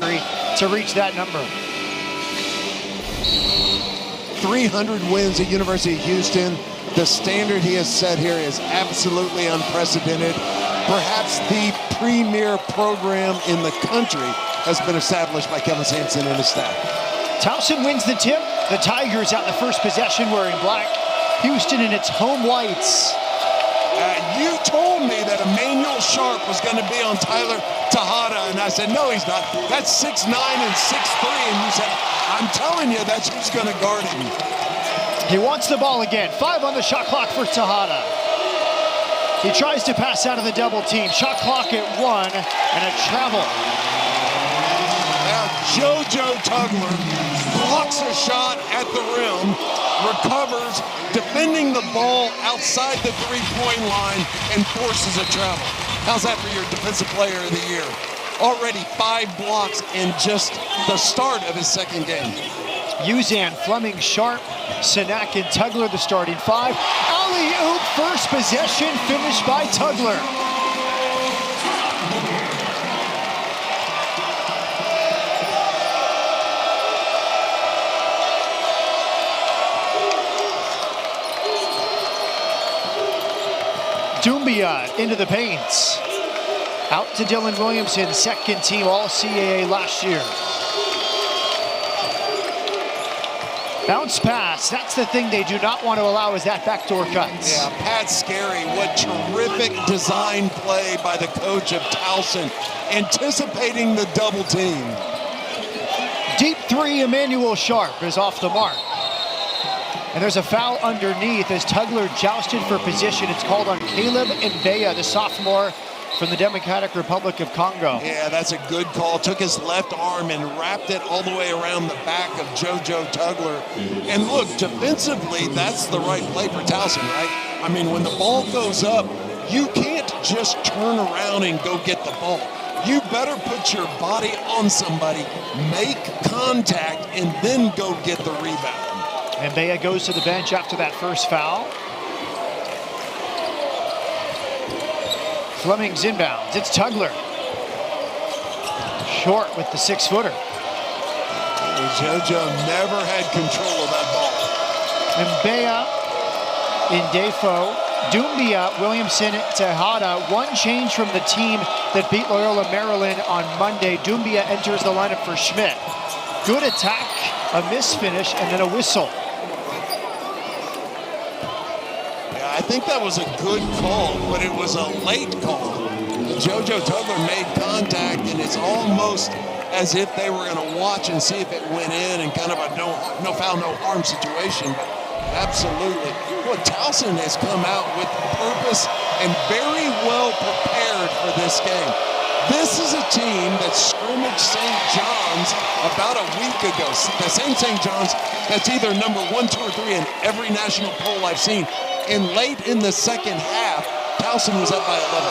to reach that number. 300 wins at University of Houston. The standard he has set here is absolutely unprecedented. Perhaps the premier program in the country has been established by Kevin Sampson and his staff. Towson wins the tip. The Tigers out in the first possession wearing black. Houston in its home whites. You told me that Emmanuel Sharp was going to be on Tyler Tejada, and I said, no, he's not. That's 6'9" and 6'3", and you said, I'm telling you, that's who's going to guard him. He wants the ball again. 5 on the shot clock for Tejada. He tries to pass out of the double team. Shot clock at 1 and a travel. Now JoJo Tugler blocks a shot at the rim, recovers, defending the ball outside the three-point line, and forces a travel. How's that for your defensive player of the year? Already 5 blocks in just the start of his second game. Uzan, Fleming, Sharp, Sinak, and Tugler the starting 5. Alley-oop, first possession, finished by Tugler. Doumbia into the paint. Out to Dylan Williamson, second team All-CAA last year. Bounce pass, that's the thing they do not want to allow, is that backdoor cut. Yeah, Pat Scarry, what terrific design play by the coach of Towson, anticipating the double team. Deep 3, Emmanuel Sharp is off the mark. And there's a foul underneath as Tugler jousted for position. It's called on Caleb Mbeya, the sophomore from the Democratic Republic of Congo. Yeah, that's a good call. Took his left arm and wrapped it all the way around the back of JoJo Tugler. And look, defensively, that's the right play for Towson, right? I mean, when the ball goes up, you can't just turn around and go get the ball. You better put your body on somebody, make contact, and then go get the rebound. Mbeya goes to the bench after that first foul. Fleming's inbounds. It's Tugler. Short with the 6-footer. JoJo never had control of that ball. Mbeya in Defo. Doumbia, Williamson, Tejada. One change from the team that beat Loyola Maryland on Monday. Doumbia enters the lineup for Schmidt. Good attack, a misfinish, and then a whistle. I think that was a good call, but it was a late call. JoJo Tugler made contact, and it's almost as if they were going to watch and see if it went in, and kind of a no foul, no harm situation. But absolutely, well, Towson has come out with purpose and very well prepared for this game. This is a team that scrimmaged St. John's about a week ago. The same St. John's that's either number 1, 2, or 3 in every national poll I've seen. And late in the second half, Towson was up by 11.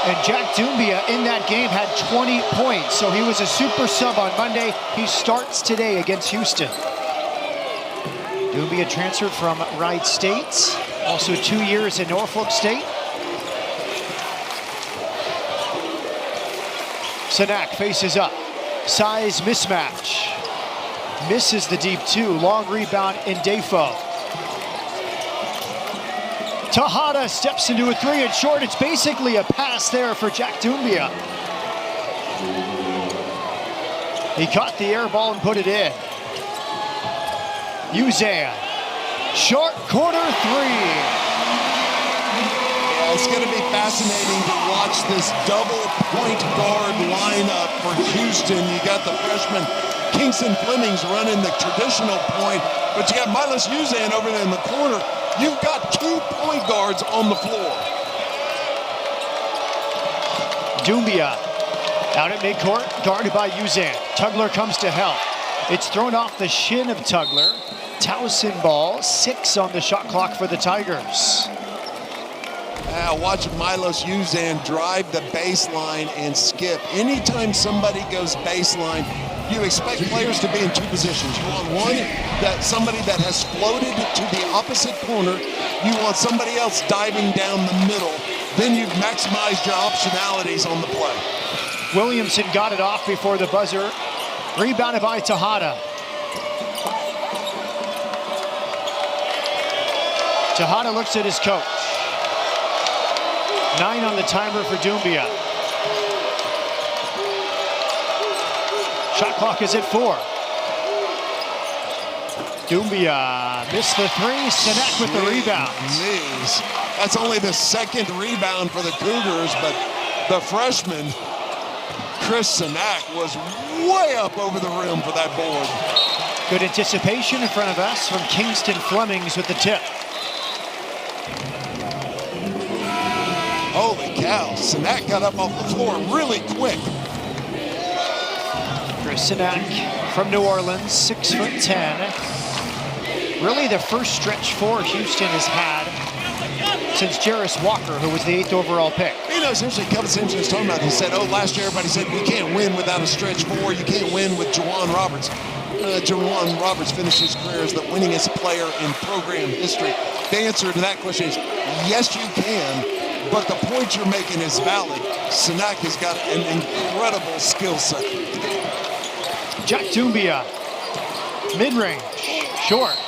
And Jack Doumbia in that game had 20 points, so he was a super sub on Monday. He starts today against Houston. Doumbia transferred from Wright State, also 2 years in Norfolk State. Sinak faces up, size mismatch. Misses the deep 2, long rebound in Defo. Tejada steps into a 3 and short. It's basically a pass there for Jack Doumbia. He caught the air ball and put it in. Uzan, short corner 3. Yeah, it's going to be fascinating to watch this double point guard lineup for Houston. You got the freshman Kingston Flemings running the traditional point, but you got Milos Uzan over there in the corner. You've got 2 point guards on the floor. Doumbia out at midcourt, guarded by Uzan. Tugler comes to help. It's thrown off the shin of Tugler. Towson ball, 6 on the shot clock for the Tigers. Watch Milos Uzan drive the baseline and skip. Anytime somebody goes baseline, you expect players to be in 2 positions. You want one, that somebody that has floated to the opposite corner. You want somebody else diving down the middle. Then you've maximized your optionalities on the play. Williamson got it off before the buzzer. Rebounded by Tejada. Tejada looks at his coach. 9 on the timer for Doumbia. Shot clock is at 4. Doumbia missed the 3. Sinek with the rebound. Jeez. That's only the second rebound for the Cougars, but the freshman, Chris Sinek, was way up over the rim for that board. Good anticipation in front of us from Kingston Flemings with the tip. Holy cow, Sinek got up off the floor really quick. Chris Sinek from New Orleans, 6'10". Really the first stretch 4 Houston has had since Jarris Walker, who was the 8th overall pick. You know, essentially Kevin Simpson was talking about, he said, oh, last year everybody said you can't win without a stretch 4, you can't win with Juwan Roberts. Juwan Roberts finished his career as the winningest player in program history. The answer to that question is, yes, you can, but the point you're making is valid. Sinek has got an incredible skill set. Jack Doumbia, mid-range, short.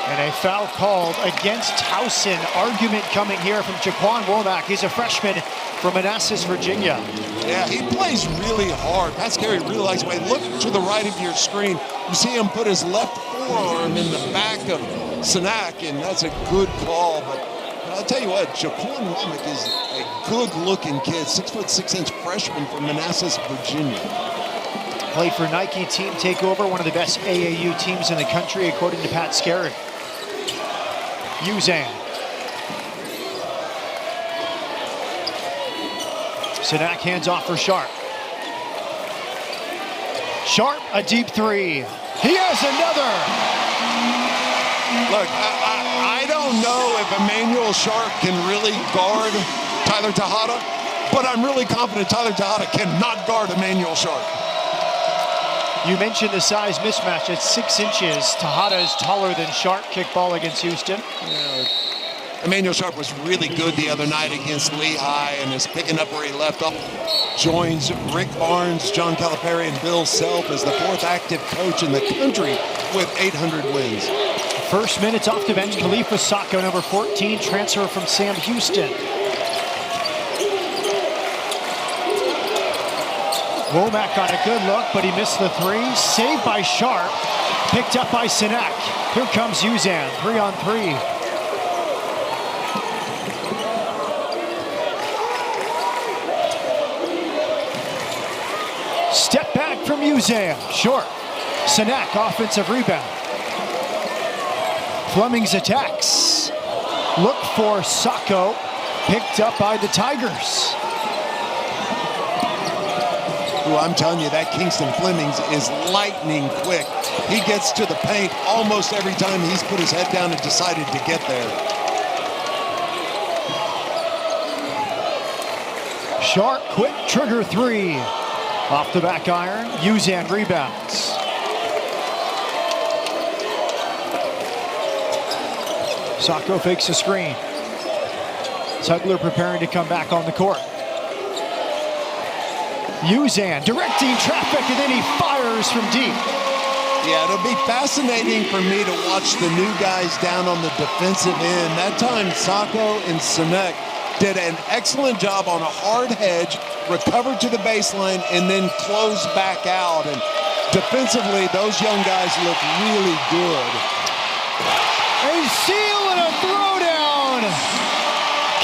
And a foul called against Towson. Argument coming here from Jaquan Womack. He's a freshman from Manassas, Virginia. Yeah, he plays really hard. Pat Scarry really likes the way. Look to the right of your screen. You see him put his left forearm in the back of Sinek, and that's a good call. But I'll tell you what, Jaquan Womack is a good-looking kid, 6'6" freshman from Manassas, Virginia. Played for Nike Team Takeover, one of the best AAU teams in the country, according to Pat Scarry. Uzan. Sinek hands off for Sharp. Sharp, a deep 3. He has another. Look, I don't know if Emmanuel Sharp can really guard Tyler Tejada, but I'm really confident Tyler Tejada cannot guard Emmanuel Sharp. You mentioned the size mismatch at 6 inches. Tejada is taller than Sharp. Kick ball against Houston. Yeah. Emmanuel Sharp was really good the other night against Lehigh and is picking up where he left off. Joins Rick Barnes, John Calipari, and Bill Self as the 4th active coach in the country with 800 wins. First minutes off the bench, Khalifa Sacco, number 14, transfer from Sam Houston. Womack got a good look, but he missed the 3. Saved by Sharp, picked up by Sinek. Here comes Uzan, 3-on-3. Step back from Uzan, short. Sinek, offensive rebound. Flemings attacks. Look for Sacco, picked up by the Tigers. Ooh, I'm telling you, that Kingston Flemings is lightning quick. He gets to the paint almost every time he's put his head down and decided to get there. Sharp, quick trigger 3. Off the back iron, Uzan rebounds. Sacco fakes a screen. Tugler preparing to come back on the court. Uzan directing traffic, and then he fires from deep. Yeah, it'll be fascinating for me to watch the new guys down on the defensive end. That time, Sacco and Sinek did an excellent job on a hard hedge, recovered to the baseline, and then closed back out. And defensively, those young guys look really good. A steal and a throwdown.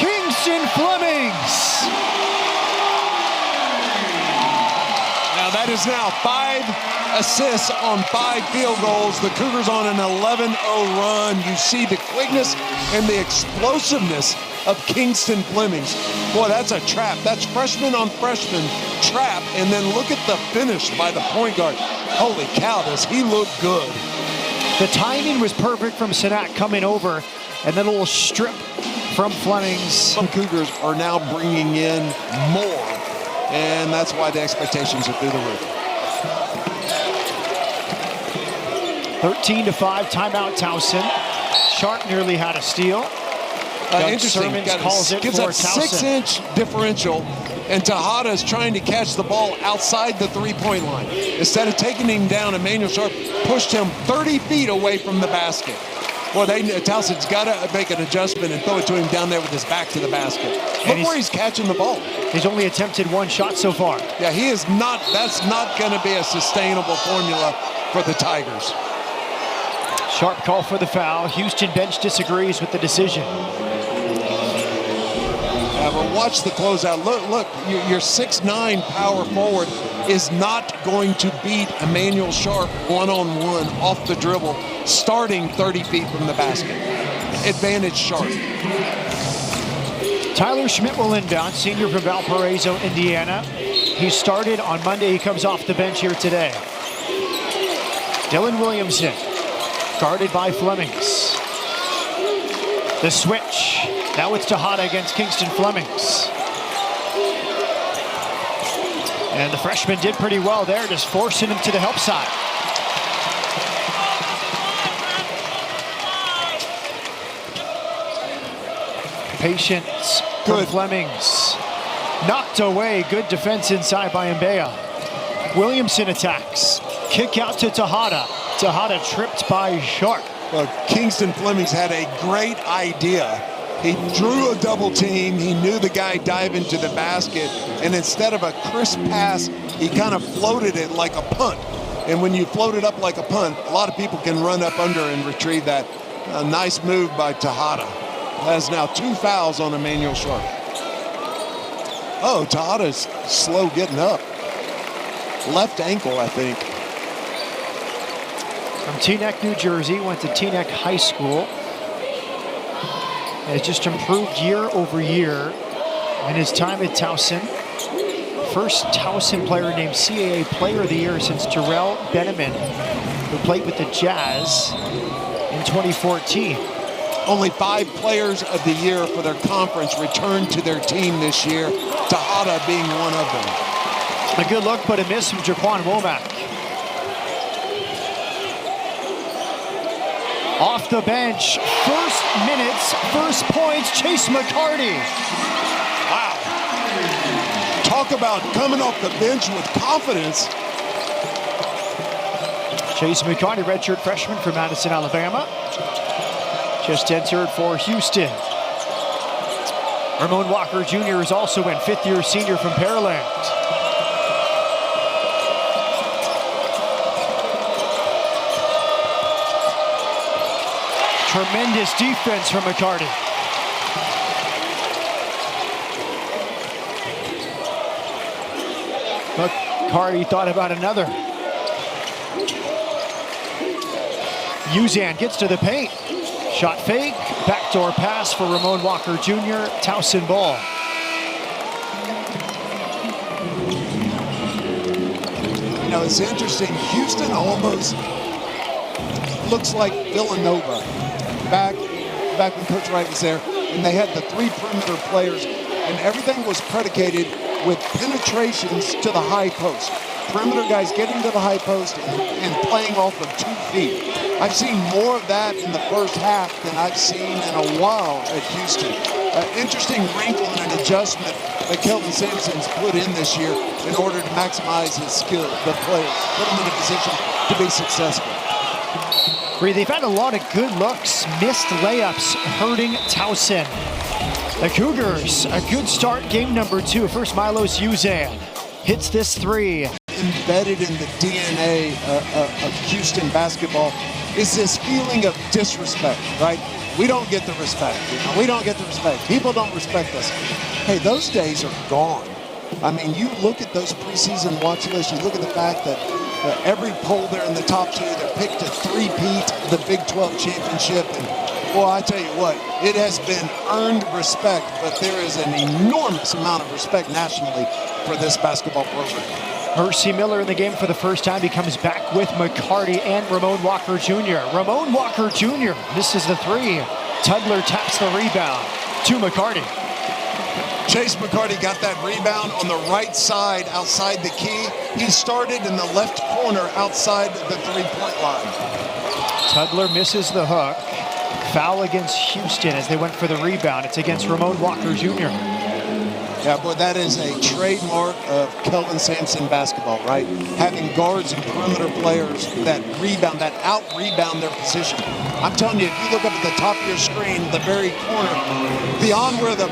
Kingston Flemings. That is now 5 assists on 5 field goals. The Cougars on an 11-0 run. You see the quickness and the explosiveness of Kingston Flemings. Boy, that's a trap. That's freshman on freshman trap. And then look at the finish by the point guard. Holy cow, does he look good. The timing was perfect from Sinek coming over, and then a little strip from Flemings. Some Cougars are now bringing in more. And that's why the expectations are through the roof. 13-5, timeout Towson. Sharp nearly had a steal. Interesting. Sermons calls it gives for that Towson. 6-inch differential. and Tejada's trying to catch the ball outside the three-point line. Instead of taking him down, Emmanuel Sharp pushed him 30 feet away from the basket. Well, Towson's got to make an adjustment and throw it to him down there with his back to the basket. Look where he's catching the ball. He's only attempted one shot so far. Yeah, he is not. That's not going to be a sustainable formula for the Tigers. Sharp call for the foul. Houston bench disagrees with the decision. But watch the closeout. Look, your 6'9" power forward is not going to beat Emmanuel Sharp one-on-one off the dribble, starting 30 feet from the basket. Advantage Sharp. Tyler Schmidt will inbound, senior from Valparaiso, Indiana. He started on Monday. He comes off the bench here today. Dylan Williamson, guarded by Flemings. The switch. Now it's Tejada against Kingston Flemings. And the freshman did pretty well there, just forcing him to the help side. Patience from Flemings. Knocked away. Good defense inside by Mbea. Williamson attacks. Kick out to Tejada. Tejada tripped by Sharp. Well, Kingston Flemings had a great idea. He drew a double team. He knew the guy diving to the basket. And instead of a crisp pass, he kind of floated it like a punt. And when you float it up like a punt, a lot of people can run up under and retrieve that. A nice move by Tejada. Has now 2 fouls on Emmanuel Sharp. Oh, Tejada's slow getting up. Left ankle, I think. From Teaneck, New Jersey, went to Teaneck High School. Has just improved year over year in his time at Towson. First Towson player named CAA Player of the Year since Terrell Benjamin, who played with the Jazz in 2014. Only 5 players of the year for their conference returned to their team this year, Tejada being one of them. A good look, but a miss from Jaquan Womack. Off the bench, first minutes, first points, Chase McCarty. Wow. Talk about coming off the bench with confidence. Chase McCarty, redshirt freshman from Madison, Alabama. Just entered for Houston. Ramon Walker Jr. is also in, 5th-year senior from Pearland. Tremendous defense from McCarty. McCarty thought about another. Uzan gets to the paint. Shot fake, backdoor pass for Ramon Walker Jr., Towson ball. You know, it's interesting. Houston almost looks like Villanova. Back when Coach Wright was there, and they had the 3 perimeter players, and everything was predicated with penetrations to the high post. Perimeter guys getting to the high post and playing off of 2 feet. I've seen more of that in the first half than I've seen in a while at Houston. Interesting wrinkle and an adjustment that Kelvin Sampson's put in this year in order to maximize his skill, the players, put him in a position to be successful. They've had a lot of good looks, missed layups, hurting Towson. The Cougars, a good start, game number 2. First, Milos Uzan hits this 3. Embedded in the DNA of Houston basketball is this feeling of disrespect, right? We don't get the respect. We don't get the respect. People don't respect us. Hey, those days are gone. I mean, you look at those preseason watch lists, you look at the fact that every poll there in the top 2, they're picked to three-peat the Big 12 championship. And, well, I tell you what, it has been earned respect, but there is an enormous amount of respect nationally for this basketball program. Mercy Miller in the game for the first time. He comes back with McCarty and Ramon Walker Jr. Ramon Walker Jr. misses the 3. Tudler taps the rebound to McCarty. Chase McCarty got that rebound on the right side outside the key. He started in the left corner outside the 3-point line. Tudler misses the hook. Foul against Houston as they went for the rebound. It's against Ramon Walker Jr. Yeah, boy, that is a trademark of Kelvin Sampson basketball, right? Having guards and perimeter players that rebound, that out-rebound their position. I'm telling you, if you look up at the top of your screen, the very corner, beyond where the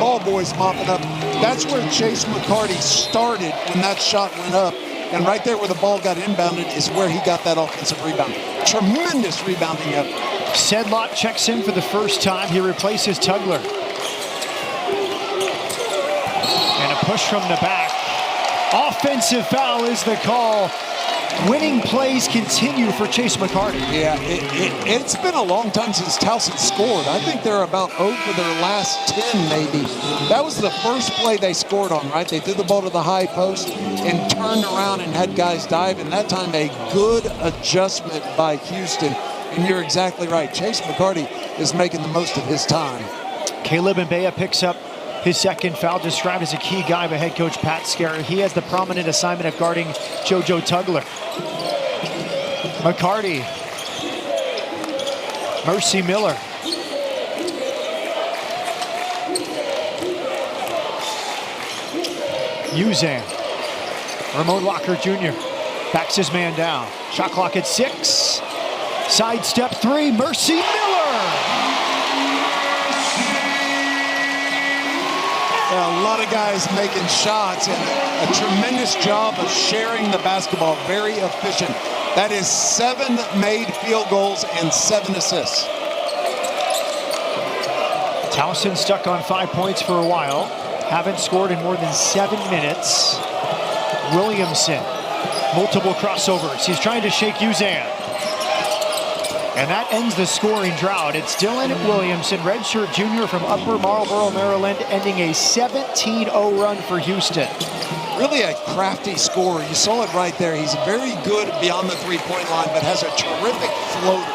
ball boy's mopping up, that's where Chase McCarty started when that shot went up. And right there where the ball got inbounded is where he got that offensive rebound. Tremendous rebounding effort. Sedlot checks in for the first time. He replaces Tugler. And a push from the back. Offensive foul is the call. Winning plays continue for Chase McCarty. Yeah, it's been a long time since Towson scored. I think they're about 0 for their last 10, maybe. That was the first play they scored on, right? They threw the ball to the high post and turned around and had guys dive. And that time, a good adjustment by Houston. And you're exactly right. Chase McCarty is making the most of his time. Caleb Mbea picks up his second foul, described as a key guy by head coach Pat Scarra. He has the prominent assignment of guarding JoJo Tugler. McCarty. Mercy Miller. Uzan. Ramon Walker Jr. backs his man down. Shot clock at 6. Sidestep 3. Mercy Miller. A lot of guys making shots and a tremendous job of sharing the basketball. Very efficient. That is 7 made field goals and 7 assists. Towson stuck on 5 points for a while. Haven't scored in more than 7 minutes. Williamson, multiple crossovers. He's trying to shake Uzan. And that ends the scoring drought. It's Dylan Williamson, redshirt junior from Upper Marlboro, Maryland, ending a 17-0 run for Houston. Really a crafty scorer. You saw it right there. He's very good beyond the three-point line, but has a terrific floater.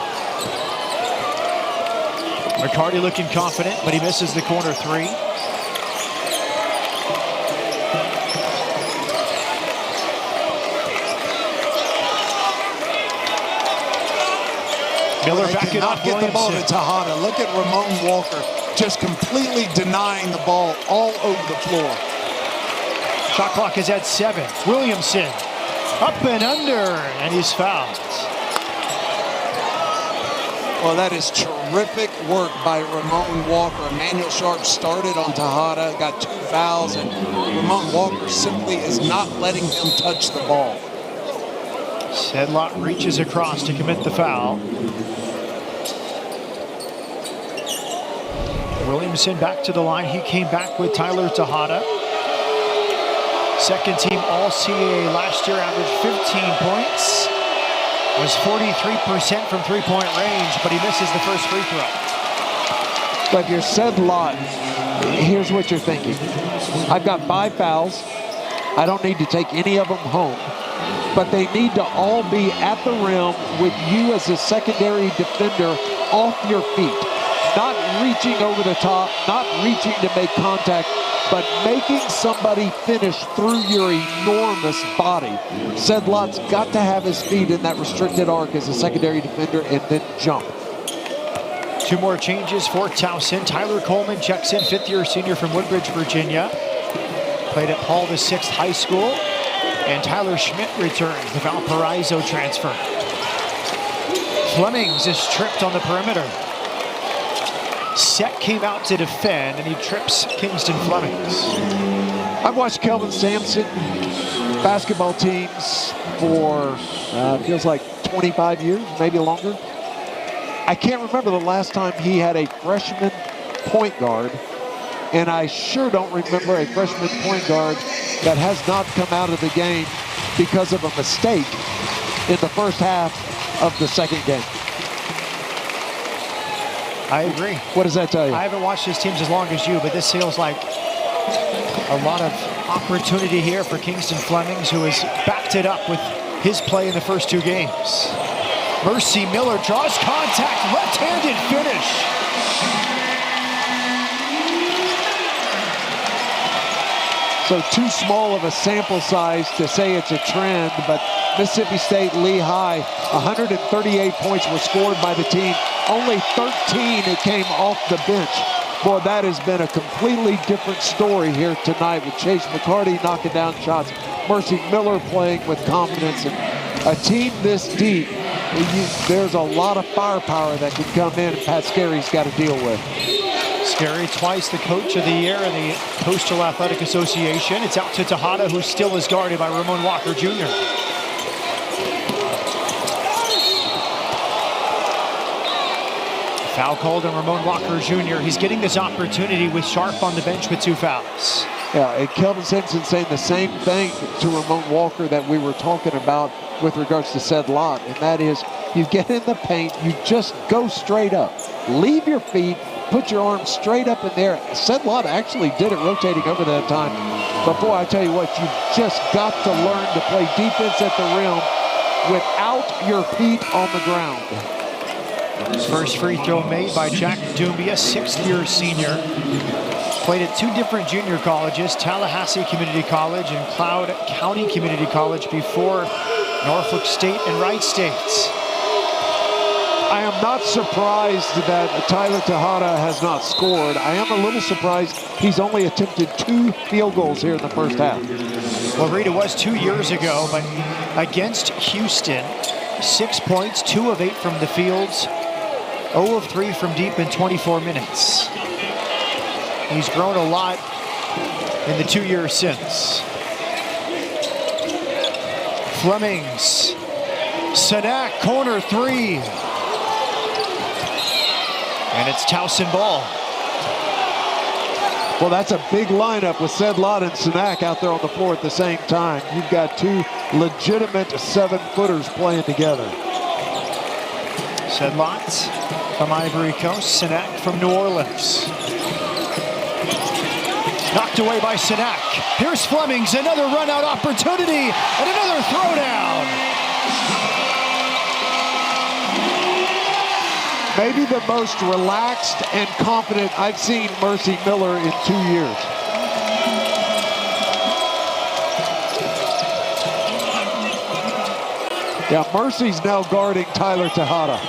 McCarty looking confident, but he misses the corner 3. Miller back it up. Get the ball to Tejada. Look at Ramon Walker just completely denying the ball all over the floor. Shot clock is at 7. Williamson up and under, and he's fouled. Well, that is terrific work by Ramon Walker. Emmanuel Sharp started on Tejada, got 2 fouls, and Ramon Walker simply is not letting him touch the ball. Sedlot reaches across to commit the foul. Williamson back to the line. He came back with Tyler Tejada. Second team All-CAA last year, averaged 15 points. Was 43% from three-point range, but he misses the first free throw. But if you're Sedlot, here's what you're thinking. I've got 5 fouls. I don't need to take any of them home. But they need to all be at the rim with you as a secondary defender off your feet. Not reaching over the top, not reaching to make contact, but making somebody finish through your enormous body. Sedlot's got to have his feet in that restricted arc as a secondary defender and then jump. 2 more changes for Towson. Tyler Coleman checks in, 5th-year senior from Woodbridge, Virginia. Played at Paul VI High School. And Tyler Schmidt returns, the Valparaiso transfer. Flemings is tripped on the perimeter. Set came out to defend, and he trips Kingston Flemings. I've watched Kelvin Sampson basketball teams for, feels like 25 years, maybe longer. I can't remember the last time he had a freshman point guard, and I sure don't remember a freshman point guard that has not come out of the game because of a mistake in the first half of the second game. I agree. What does that tell you? I haven't watched his teams as long as you, but this feels like a lot of opportunity here for Kingston Flemings, who has backed it up with his play in the first 2 games. Mercy Miller draws contact, left-handed finish. So too small of a sample size to say it's a trend, but Mississippi State Lehigh, 138 points were scored by the team. Only 13 it came off the bench. Boy, that has been a completely different story here tonight with Chase McCarty knocking down shots. Mercy Miller playing with confidence. And a team this deep, there's a lot of firepower that can come in and Pat Scarry's got to deal with. Scarry, twice the coach of the year in the Coastal Athletic Association. It's out to Tejada, who still is guarded by Ramon Walker Jr. Foul called on Ramon Walker Jr. He's getting this opportunity with Sharp on the bench with 2 fouls. Yeah, and Kelvin Simpson saying the same thing to Ramon Walker that we were talking about with regards to said lot, and that is you get in the paint, you just go straight up. Leave your feet, put your arms straight up in there. Said lot actually did it rotating over that time. But boy, I tell you what, you just got to learn to play defense at the rim without your feet on the ground. First free throw made by Jack Doumbia, 6th-year senior. Played at 2 different junior colleges, Tallahassee Community College and Cloud County Community College before Norfolk State and Wright States. I am not surprised that Tyler Tejada has not scored. I am a little surprised he's only attempted 2 field goals here in the first half. Well, Reed, it was 2 years ago, but against Houston, 6 points, 2 of 8 from the fields, 0 of 3 from deep in 24 minutes. He's grown a lot in the 2 years since. Flemings, Sanak, corner 3. And it's Towson ball. Well, that's a big lineup with Sedlot and Sanak out there on the floor at the same time. You've got 2 legitimate 7-footers playing together. Sedlot from Ivory Coast, Sanak from New Orleans. Knocked away by Sanak. Here's Flemings, another run-out opportunity, and another throwdown. Maybe the most relaxed and confident I've seen Mercy Miller in 2 years. Yeah, Mercy's now guarding Tyler Tejada.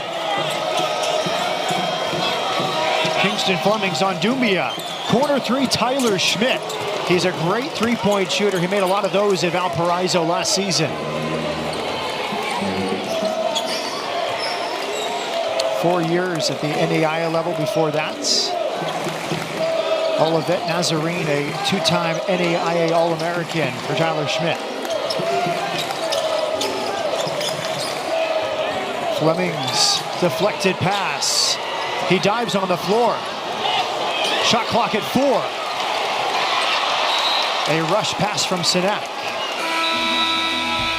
Kingston Flemings on Doumbia. Corner 3, Tyler Schmidt. He's a great 3-point shooter. He made a lot of those at Valparaiso last season. 4 years at the NAIA level before that. Olivet Nazarene, a 2-time NAIA All-American for Tyler Schmidt. Flemings, deflected pass. He dives on the floor. Shot clock at 4. A rush pass from Sanak.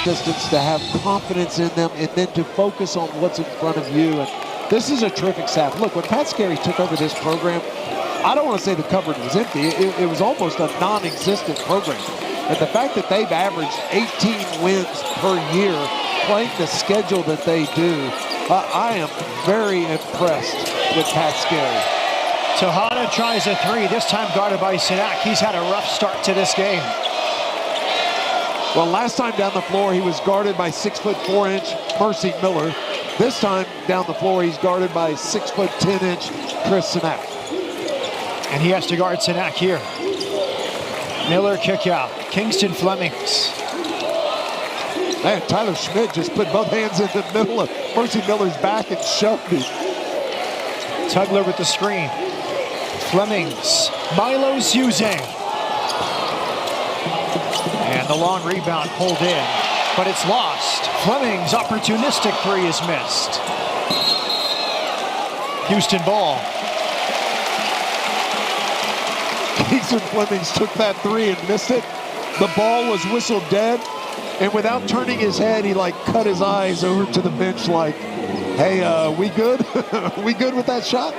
Distance to have confidence in them and then to focus on what's in front of you. And this is a terrific staff. Look, when Pat Scarry took over this program, I don't want to say the cupboard was empty. It was almost a non-existent program. And the fact that they've averaged 18 wins per year, playing the schedule that they do, I am very impressed with Pat Scarry. Tejada tries a 3, this time guarded by Sanak. He's had a rough start to this game. Well, last time down the floor, he was guarded by 6'4" Mercy Miller. This time down the floor, he's guarded by 6'10" Chris Sanak. And he has to guard Sanak here. Miller kick out. Kingston Flemings. Man, Tyler Schmidt just put both hands in the middle of Mercy Miller's back and shoved him. Tugler with the screen. Flemings. Milo's using. And the long rebound pulled in, but it's lost. Flemings' opportunistic 3 is missed. Houston ball. Kingston Flemings took that 3 and missed it. The ball was whistled dead, and without turning his head, he like cut his eyes over to the bench like, hey, we good? We good with that shot?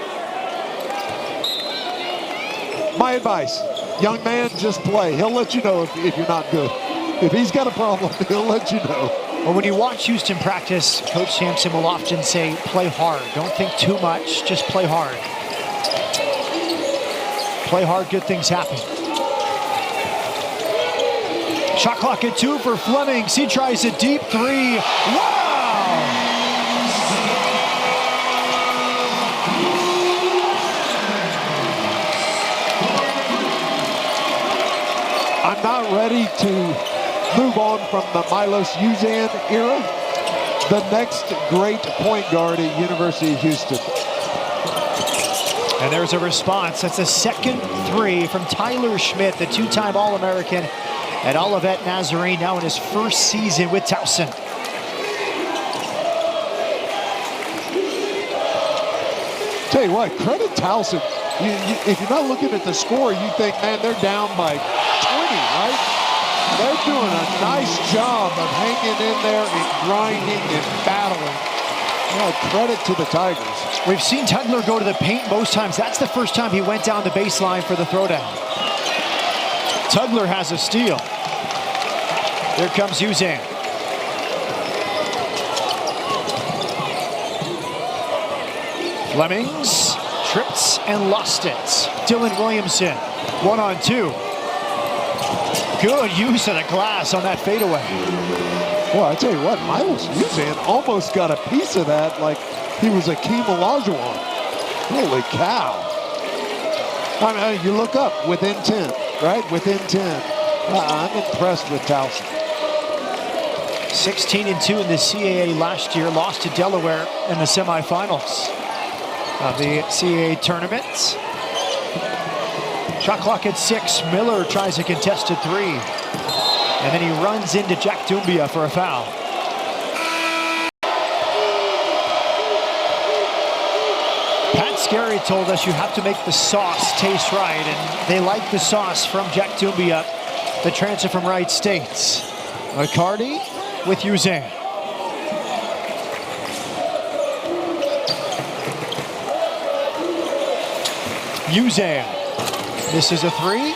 My advice, young man, just play. He'll let you know if you're not good. If he's got a problem, he'll let you know. Well, when you watch Houston practice, Coach Sampson will often say, play hard. Don't think too much, just play hard. Play hard, good things happen. Shot clock at 2 for Flemings. He tries a deep 3. Wow! I'm not ready to move on from the Milos Uzan era. The next great point guard at University of Houston. And there's a response. That's a second three from Tyler Schmidt, the two-time All-American at Olivet Nazarene, now in his first season with Towson. Tell you what, credit Towson. If you're not looking at the score, you think, man, they're down by 20, right? They're doing a nice job of hanging in there and grinding and battling. Credit to the Tigers. We've seen Tugler go to the paint most times. That's the first time he went down the baseline for the throwdown. Tugler has a steal. Here comes Uzan. Flemings trips and lost it. Dylan Williamson, 1-on-2. Good use of the glass on that fadeaway. Well, I tell you what, Milos Uzan almost got a piece of that like he was Akeem Olajuwon. Holy cow. I mean, you look up, within 10, right? Within 10. I'm impressed with Towson. 16-2 in the CAA last year, lost to Delaware in the semifinals of the CAA tournament. Shot clock at 6. Miller tries a contested three. And then he runs into Jack Doumbia for a foul. Pat Scarry told us you have to make the sauce taste right, and they like the sauce from Jack Doumbia, the transfer from Wright State. McCarty with Uzan. Uzan. This is a three.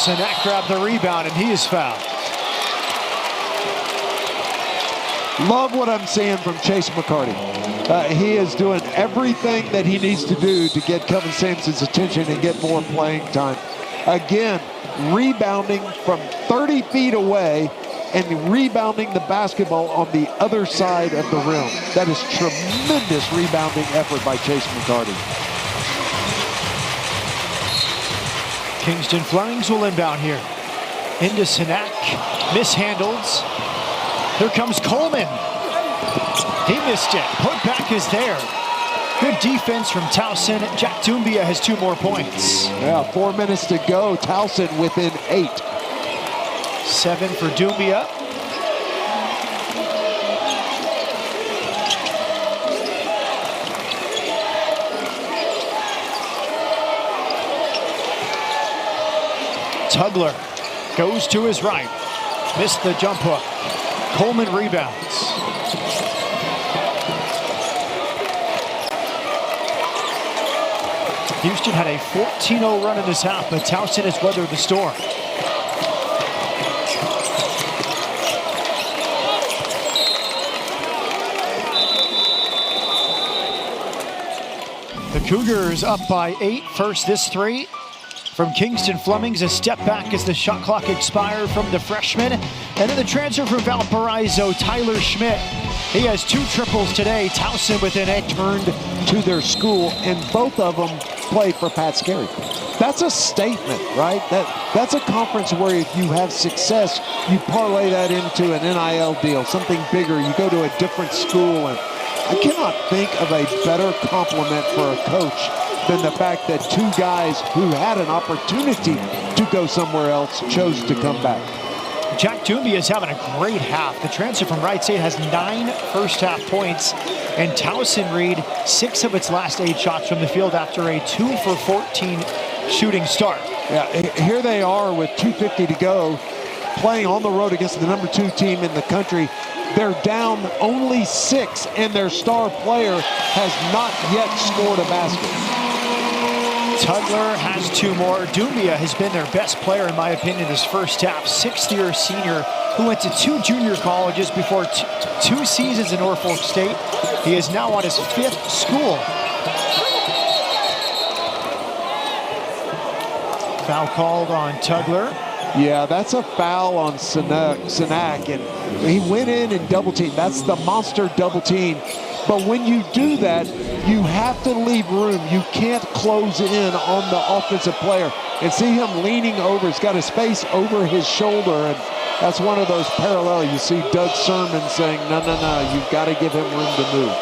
Sinek grabbed the rebound, and he is fouled. Love what I'm seeing from Chase McCarty. He is doing everything that he needs to do to get Kevin Sampson's attention and get more playing time. Again, rebounding from 30 feet away and rebounding the basketball on the other side of the rim. That is tremendous rebounding effort by Chase McCarty. Kingston Flemings will inbound here. Into Sinek, mishandles. Here comes Coleman. He missed it. Put back is there. Good defense from Towson. Jack Doumbia has 2 more points. Yeah, 4 minutes to go. Towson within 8. 7 for Doumbia. Tugler goes to his right. Missed the jump hook. Coleman rebounds. Houston had a 14-0 run in this half, but Towson has weathered the storm. The Cougars up by 8. First, this three from Kingston Flemings. A step back as the shot clock expired from the freshman. And then the transfer from Valparaiso, Tyler Schmidt. He has 2 triples today. Towson within 8. Turned to their school, and both of them played for Pat Scarry. That's a statement, right? That's a conference where if you have success, you parlay that into an NIL deal, something bigger. You go to a different school, and I cannot think of a better compliment for a coach than the fact that 2 guys who had an opportunity to go somewhere else chose to come back. Jack Doumbia is having a great half. The transfer from Wright State has 9 first-half points, and Towson Reed 6 of its last 8 shots from the field after a 2 for 14 shooting start. Yeah, here they are with 2:50 to go, playing on the road against the number 2 team in the country. They're down only 6, and their star player has not yet scored a basket. Tugler has 2 more. Doumbia has been their best player, in my opinion, this first half. 6th-year senior who went to 2 junior colleges before 2 seasons in Norfolk State. He is now on his 5th school. Foul called on Tugler. Yeah, that's a foul on Sinek, and he went in and double team. That's the monster double team. But when you do that, you have to leave room. You can't close in on the offensive player. and see him leaning over. He's got his face over his shoulder, and that's one of those parallel. You see Doug Sermon saying, no, you've got to give him room to move.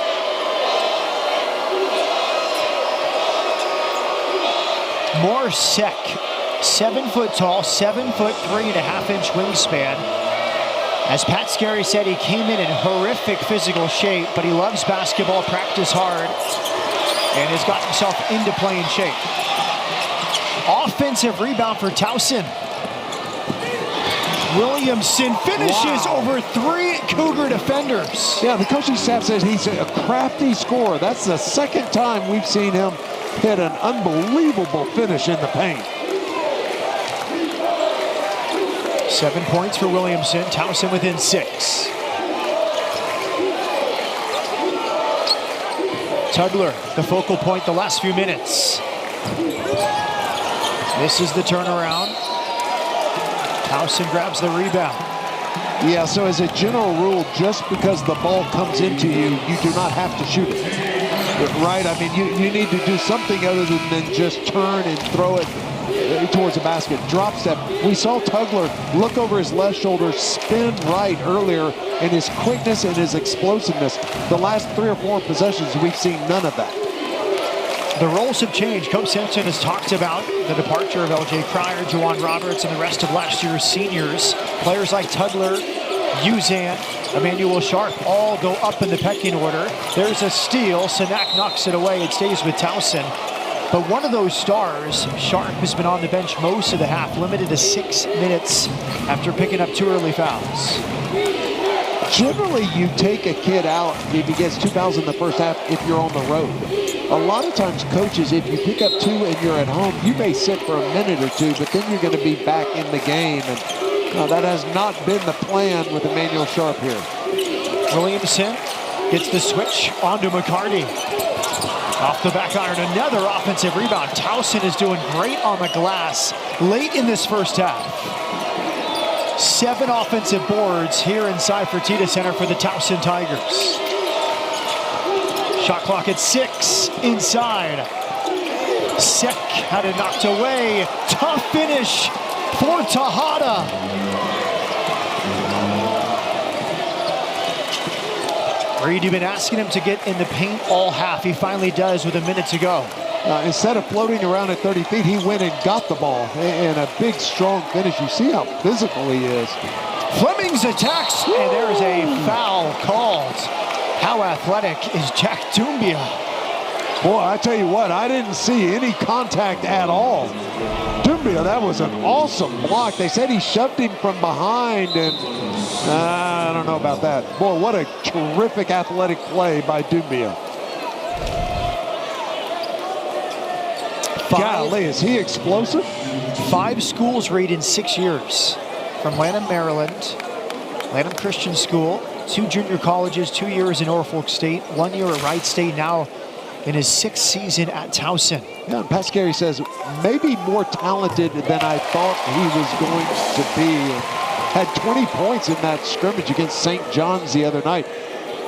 More Sek, 7 foot tall, 7 foot 3.5-inch wingspan. As Pat Scarry said, he came in horrific physical shape, but he loves basketball, practice hard, and has got himself into playing shape. Offensive rebound for Towson. Williamson finishes over 3 Cougar defenders. Yeah, the coaching staff says he's a crafty scorer. That's the second time we've seen him hit an unbelievable finish in the paint. 7 points for Williamson. Towson within 6. Tugler, the focal point the last few minutes. This is the turnaround. Towson grabs the rebound. Yeah, so as a general rule, just because the ball comes into you, you do not have to shoot it. Right? I mean, you need to do something other than just turn and throw it towards the basket. Drop step. We saw Tugler look over his left shoulder, spin right earlier, and his quickness and his explosiveness. The last 3 or 4 possessions, we've seen none of that. The roles have changed. Coach Simpson has talked about the departure of L.J. Cryer, Juwan Roberts, and the rest of last year's seniors. Players like Tugler, Uzan, Emmanuel Sharp all go up in the pecking order. There's a steal. Sanak knocks it away. It stays with Towson. But one of those stars, Sharp, has been on the bench most of the half, limited to 6 minutes after picking up 2 early fouls. Generally, you take a kid out if he gets 2 fouls in the first half if you're on the road. A lot of times, coaches, if you pick up 2 and you're at home, you may sit for a minute or 2, but then you're going to be back in the game. And that has not been the plan with Emmanuel Sharp here. Williamson gets the switch onto McCarty. Off the back iron, another offensive rebound. Towson is doing great on the glass late in this first half. 7 offensive boards here inside Fertitta Center for the Towson Tigers. Shot clock at 6 inside. Sek had it knocked away. Tough finish for Tejada. Reed, you've been asking him to get in the paint all half. He finally does with a minute to go. Instead of floating around at 30 feet, he went and got the ball. And a big, strong finish. You see how physical he is. Flemings attacks, and there's a foul called. How athletic is Jack Doumbia? Boy, I tell you what, I didn't see any contact at all. Doumbia, that was an awesome block. They said he shoved him from behind, and I don't know about that. Boy, what a terrific athletic play by Doumbia. Golly, is he explosive? 5 schools read in 6 years. From Lanham, Maryland, Lanham Christian School, 2 junior colleges, 2 years in Norfolk State, 1 year at Wright State, now in his 6th season at Towson. Yeah, and Pat Scarry says, maybe more talented than I thought he was going to be. Had 20 points in that scrimmage against St. John's the other night.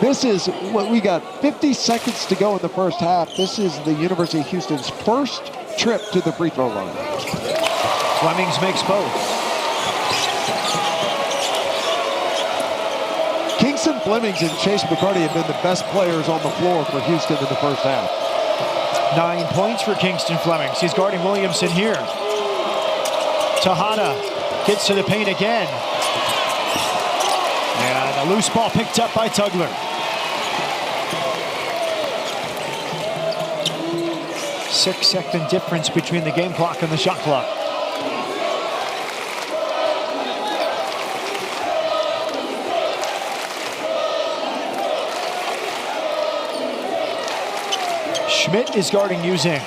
This is what we got 50 seconds to go in the first half. This is the University of Houston's first trip to the free throw line. Flemings makes both. Kingston Flemings and Chase McCarty have been the best players on the floor for Houston in the first half. 9 points for Kingston Flemings. He's guarding Williamson here. Tejada gets to the paint again. And a loose ball picked up by Tugler. Six-second difference between the game clock and the shot clock. Schmidt is guarding Uzan.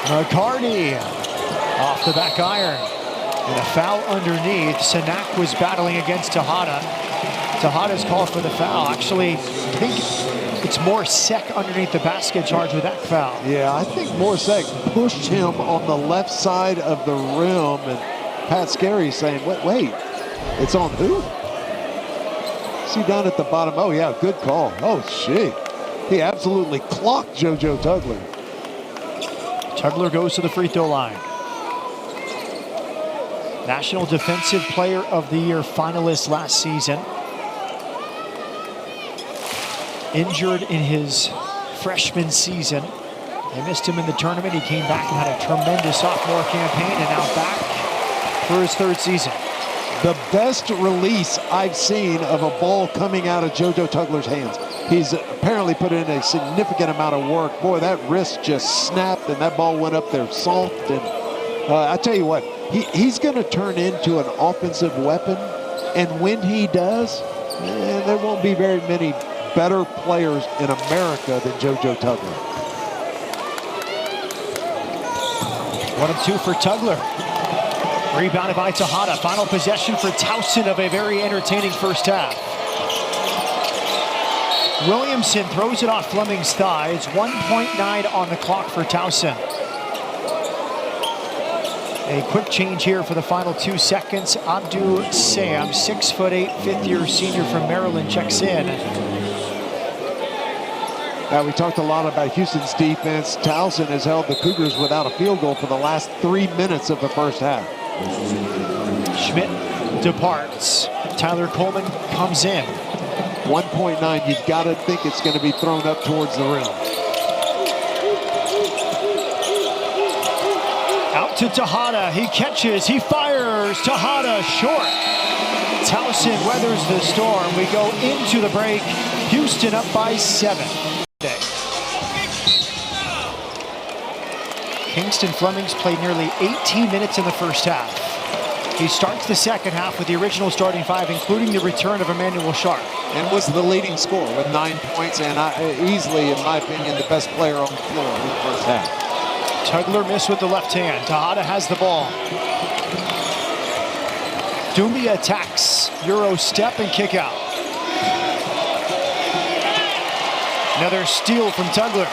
McCarty off the back iron. And a foul underneath. Sanak was battling against Tejada. Tejada's called for the foul. Actually, I think it's more Sek underneath the basket charged with that foul. Yeah, I think more Sek pushed him on the left side of the rim. And Pat Scarry saying, wait, it's on who? See down at the bottom. Oh, yeah, good call. Oh, shit. He absolutely clocked JoJo Tugler. Tugler goes to the free throw line. National Defensive Player of the Year finalist last season. Injured in his freshman season. They missed him in the tournament. He came back and had a tremendous sophomore campaign, and now back for his third season. The best release I've seen of a ball coming out of JoJo Tugler's hands. He's apparently put in a significant amount of work. Boy, that wrist just snapped and that ball went up there soft. And I tell you what, he's going to turn into an offensive weapon. And when he does, there won't be very many better players in America than JoJo Tugler. 1 of 2 for Tugler. Rebounded by Tejada. Final possession for Towson of a very entertaining first half. Williamson throws it off Fleming's thigh. It's 1.9 on the clock for Towson. A quick change here for the final 2 seconds. Abdu Sam, 6'8", fifth-year senior from Maryland, checks in. Now, we talked a lot about Houston's defense. Towson has held the Cougars without a field goal for the last 3 minutes of the first half. Schmidt departs. Tyler Coleman comes in. 1.9, you've got to think it's going to be thrown up towards the rim. Out to Tejada, he catches, he fires, Tejada short. Towson weathers the storm. We go into the break. Houston up by 7. Kingston Flemings played nearly 18 minutes in the first half. He starts the second half with the original starting 5, including the return of Emmanuel Sharp. And was the leading scorer with 9 points and easily, in my opinion, the best player on the floor in the first half. Tugler missed with the left hand. Tejada has the ball. Doumbia attacks. Euro step and kick out. Another steal from Tugler.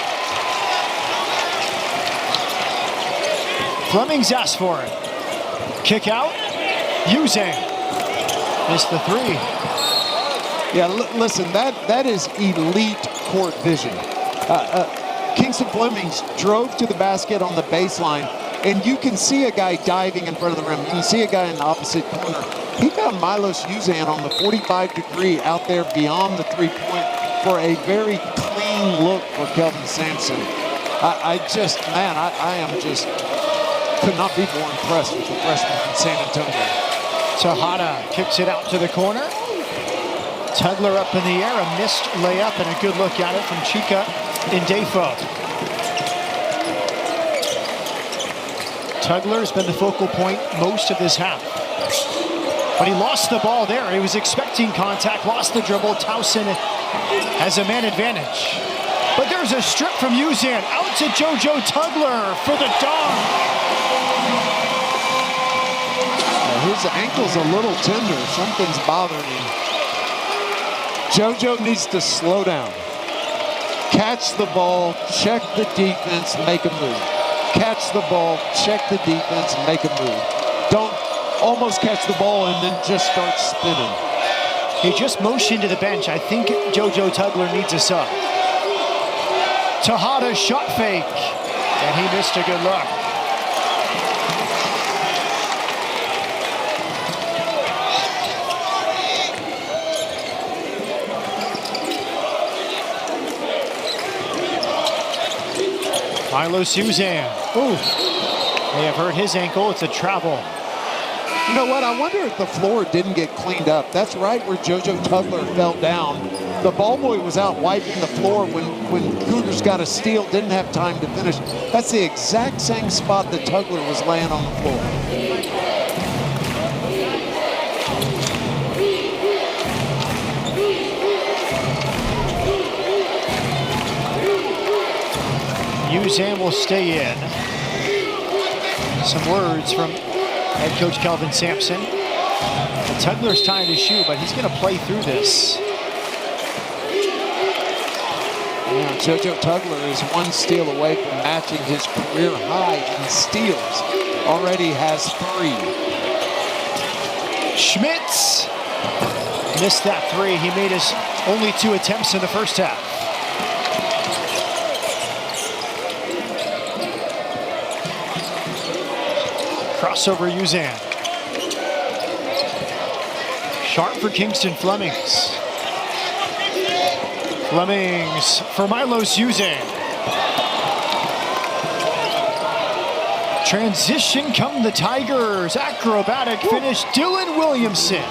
Flemings asked for it. Kick out. Using. Missed the 3. Yeah, listen, that is elite court vision. Kingston Flemings drove to the basket on the baseline, and you can see a guy diving in front of the rim. You can see a guy in the opposite corner. He found Milos Uzan on the 45-degree out there beyond the 3-point for a very clean look for Kelvin Sampson. I could not be more impressed with the freshman from San Antonio. Tejada kicks it out to the corner. Tugler up in the air, a missed layup and a good look at it from Chika Ndefo. Tugler's been the focal point most of this half. But he lost the ball there. He was expecting contact, lost the dribble. Towson has a man advantage. But there's a strip from Uzan. Out to JoJo Tugler for the dunk. His ankle's a little tender. Something's bothering him. JoJo needs to slow down. Catch the ball, check the defense, make a move. Catch the ball, check the defense, make a move. Don't almost catch the ball and then just start spinning. He just motioned to the bench. I think JoJo Tugler needs a sub. Tejada shot fake, and he missed a good look. Milos Uzan. Ooh. May have hurt his ankle. It's a travel. You know what? I wonder if the floor didn't get cleaned up. That's right where JoJo Tugler fell down. The ball boy was out wiping the floor when Cougars got a steal, didn't have time to finish. That's the exact same spot that Tugler was laying on the floor. Uzan will stay in. Some words from head coach Kelvin Sampson. And Tugler's tying his shoe, but he's going to play through this. Yeah, JoJo Tugler is 1 steal away from matching his career high in steals. Already has 3. Schmitz missed that 3. He made his only 2 attempts in the first half. Crossover Uzan. Sharp for Kingston Flemings. Flemings for Milos Uzan. Transition come the Tigers. Acrobatic finish, Dylan Williamson.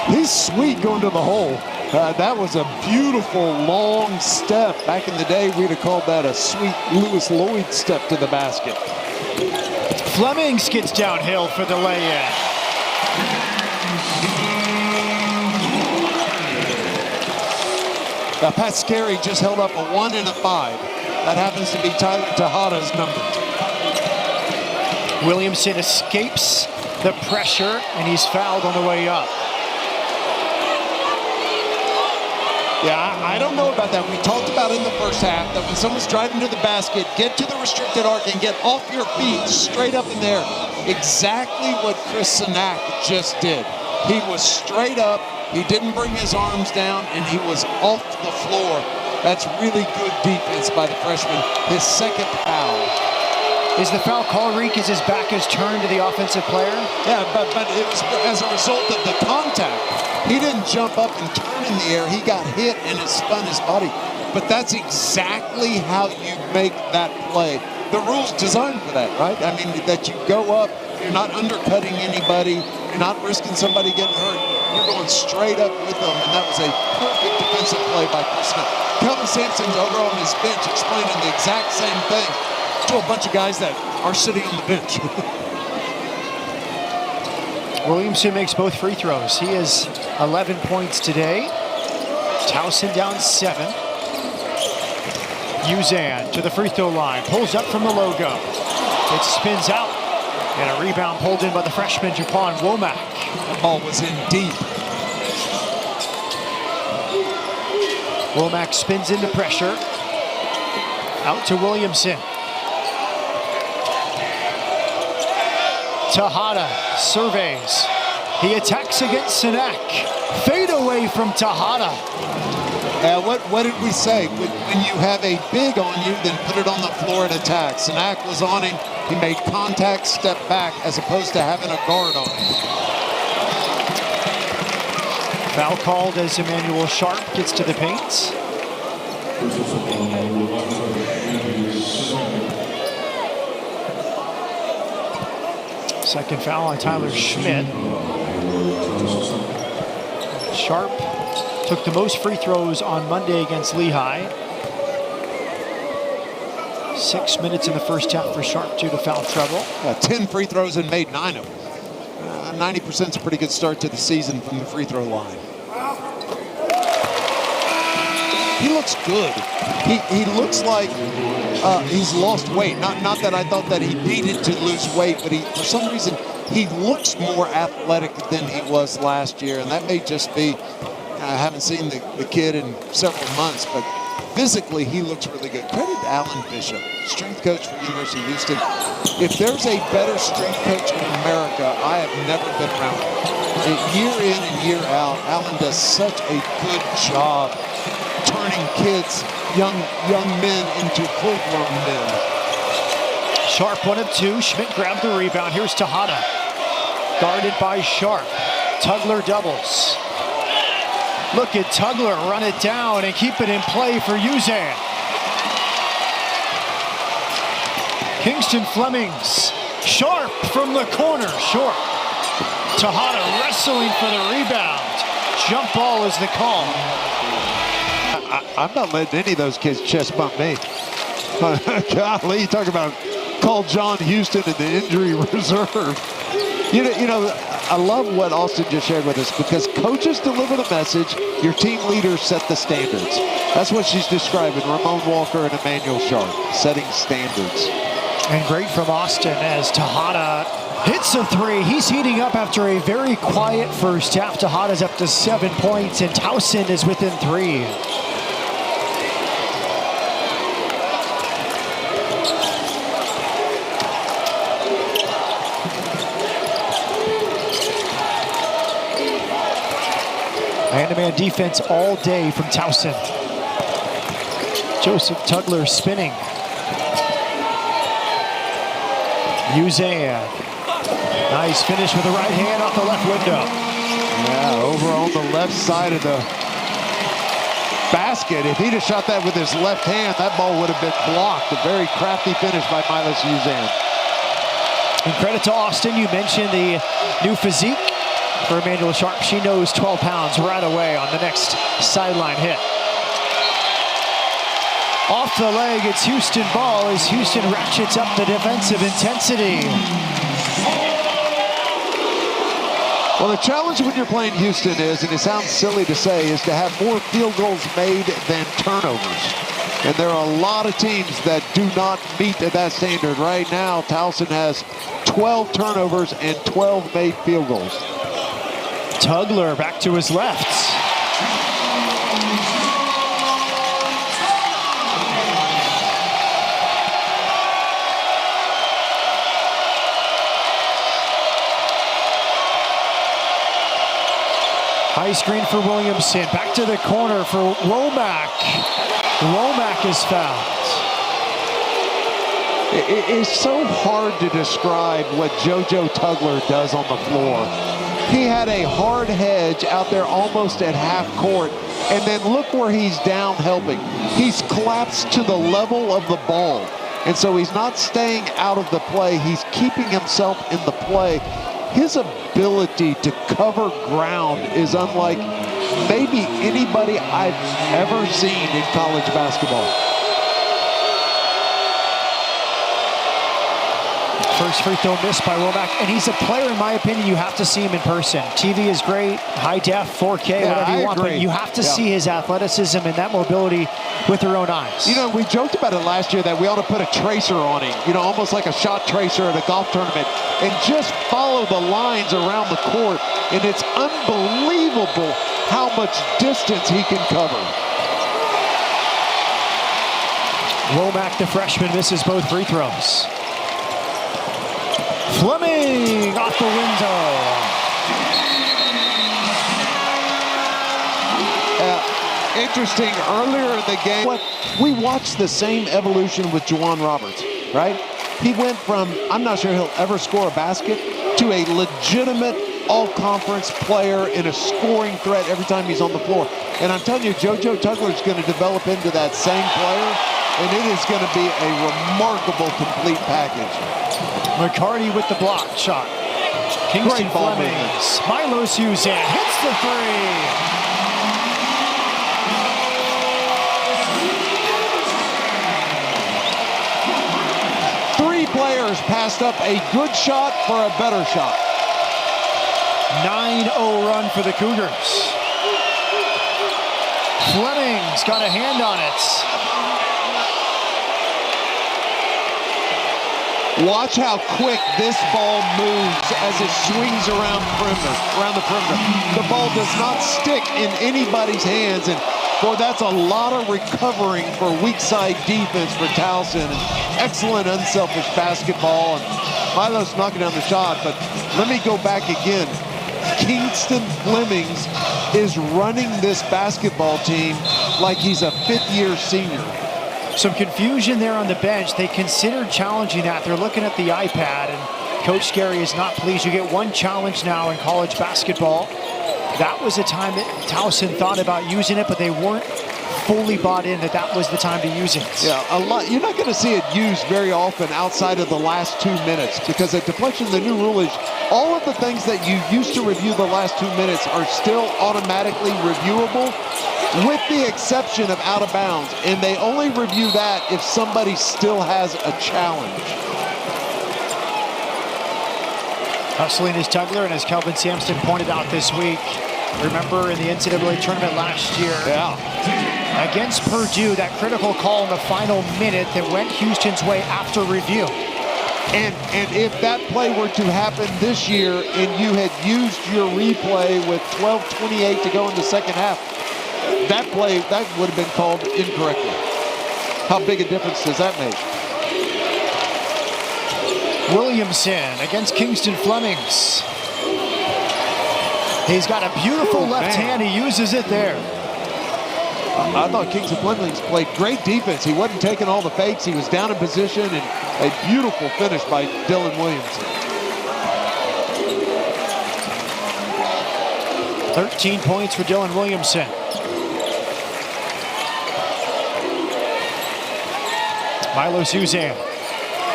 He's sweet going to the hole. That was a beautiful long step. Back in the day, we'd have called that a sweet Lewis Lloyd step to the basket. Flemings gets downhill for the lay-in. Pat Scarry just held up a 1 and a 5. That happens to be Tyler Tejada's number. Williamson escapes the pressure, and he's fouled on the way up. Yeah, I don't know about that. We talked about in the first half that when someone's driving to the basket, get to the restricted arc and get off your feet straight up in there. Exactly what Chris Sinak just did. He was straight up, he didn't bring his arms down, and he was off the floor. That's really good defense by the freshman. His second foul. Is the foul call, Reek, as his back is turned to the offensive player? Yeah, but it was as a result of the contact. He didn't jump up and turn in the air. He got hit and it spun his body. But that's exactly how you make that play. The rule's designed for that, right? I mean, that you go up, you're not undercutting anybody, you're not risking somebody getting hurt. You're going straight up with them, and that was a perfect defensive play by Chris Sinak. Kelvin Sampson's over on his bench explaining the exact same thing to a bunch of guys that are sitting on the bench. Williamson makes both free throws. He has 11 points today. Towson down 7. Uzan to the free throw line. Pulls up from the logo. It spins out. And a rebound pulled in by the freshman, Japan Womack. The ball was in deep. Womack spins into pressure. Out to Williamson. Tejada surveys. He attacks against Sinak. Fade away from Tejada. What did we say? When you have a big on you, then put it on the floor and attack. Sinak was on him. He made contact, step back, as opposed to having a guard on him. Foul called as Emmanuel Sharp gets to the paint. Second foul on Tyler Schmidt. Sharp took the most free throws on Monday against Lehigh. 6 minutes in the first half for Sharp due to foul trouble. 10 free throws and made 9 of them. 90% is a pretty good start to the season from the free throw line. He looks good. He looks like he's lost weight. Not that I thought that he needed to lose weight, but for some reason he looks more athletic than he was last year, and that may just be I haven't seen the kid in several months, but physically he looks really good. Credit to Alan Bishop, strength coach for University of Houston. If there's a better strength coach in America, I have never been around it. Year in and year out, Alan does such a good job turning kids, young men into full-grown men. Sharp 1 of 2. Schmidt grabbed the rebound. Here's Tejada. Guarded by Sharp. Tugler doubles. Look at Tugler run it down and keep it in play for Uzan. Kingston Flemings. Sharp from the corner. Short. Tejada wrestling for the rebound. Jump ball is the call. I'm not letting any of those kids chest bump me. Golly, you talk about call John Houston in the injury reserve. You know, I love what Austin just shared with us, because coaches deliver the message, your team leaders set the standards. That's what she's describing, Ramon Walker and Emmanuel Sharp, setting standards. And great from Austin as Tejada hits a 3. He's heating up after a very quiet first half. Tejada's up to 7 points, and Towson is within 3. Man-to-man defense all day from Towson. Joseph Tugler spinning. Uzan Nice finish with the right hand off the left window. Yeah, over on the left side of the basket. If he'd have shot that with his left hand, that ball would have been blocked. A very crafty finish by Milos Uzan. And credit to Austin. You mentioned the new physique for Emmanuel Sharp. She knows 12 pounds right away on the next sideline hit. Off the leg, it's Houston ball as Houston ratchets up the defensive intensity. Well, the challenge when you're playing Houston is, and it sounds silly to say, is to have more field goals made than turnovers. And there are a lot of teams that do not meet that standard. Right now, Towson has 12 turnovers and 12 made field goals. Tugler back to his left. High screen for Williamson. Back to the corner for Womack. Womack is fouled. It is so hard to describe what JoJo Tugler does on the floor. He had a hard hedge out there almost at half court, and then look where he's down helping. He's collapsed to the level of the ball, and so he's not staying out of the play. He's keeping himself in the play. His ability to cover ground is unlike maybe anybody I've ever seen in college basketball. First free throw missed by Womack, and he's a player, in my opinion, you have to see him in person. TV is great, high def, 4K, whatever you want, but you have to see his athleticism and that mobility with your own eyes. You know, we joked about it last year that we ought to put a tracer on him, you know, almost like a shot tracer at a golf tournament, and just follow the lines around the court, and it's unbelievable how much distance he can cover. Womack, the freshman, misses both free throws. Fleming off the window. Interesting, earlier in the game, we watched the same evolution with Juwan Roberts, right? He went from, I'm not sure he'll ever score a basket, to a legitimate all-conference player and a scoring threat every time he's on the floor. And I'm telling you, JoJo Tugler is going to develop into that same player, and it is going to be a remarkable complete package. McCarty with the block shot. Kingston Fleming. Milos Uzan hits the three. Three players passed up a good shot for a better shot. 9-0 run for the Cougars. Fleming's got a hand on it. Watch how quick this ball moves as it swings around the perimeter. The ball does not stick in anybody's hands, and boy, that's a lot of recovering for weak side defense for Towson. Excellent unselfish basketball, and Milos knocking down the shot. But let me go back again. Kingston Flemings is running this basketball team like he's a fifth-year senior. Some confusion there on the bench. They considered challenging that. They're looking at the iPad, and Coach Gary is not pleased. You get one challenge now in college basketball. That was a time that Towson thought about using it, but they weren't fully bought in that was the time to use it. Yeah, a lot. You're not going to see it used very often outside of the last 2 minutes, because at deflection, the new rule is all of the things that you used to review the last 2 minutes are still automatically reviewable, with the exception of out of bounds, and they only review that if somebody still has a challenge. Hustling is Tugler, and as Kelvin Sampson pointed out this week, remember in the NCAA tournament last year, against Purdue, that critical call in the final minute that went Houston's way after review. And if that play were to happen this year and you had used your replay with 12:28 to go in the second half, that play, that would have been called incorrectly. How big a difference does that make? Williamson against Kingston Flemings. He's got a beautiful left hand. He uses it there. I thought Kingston Flemings played great defense. He wasn't taking all the fakes. He was down in position, and a beautiful finish by Dylan Williamson. 13 points for Dylan Williamson. Milo Suzanne,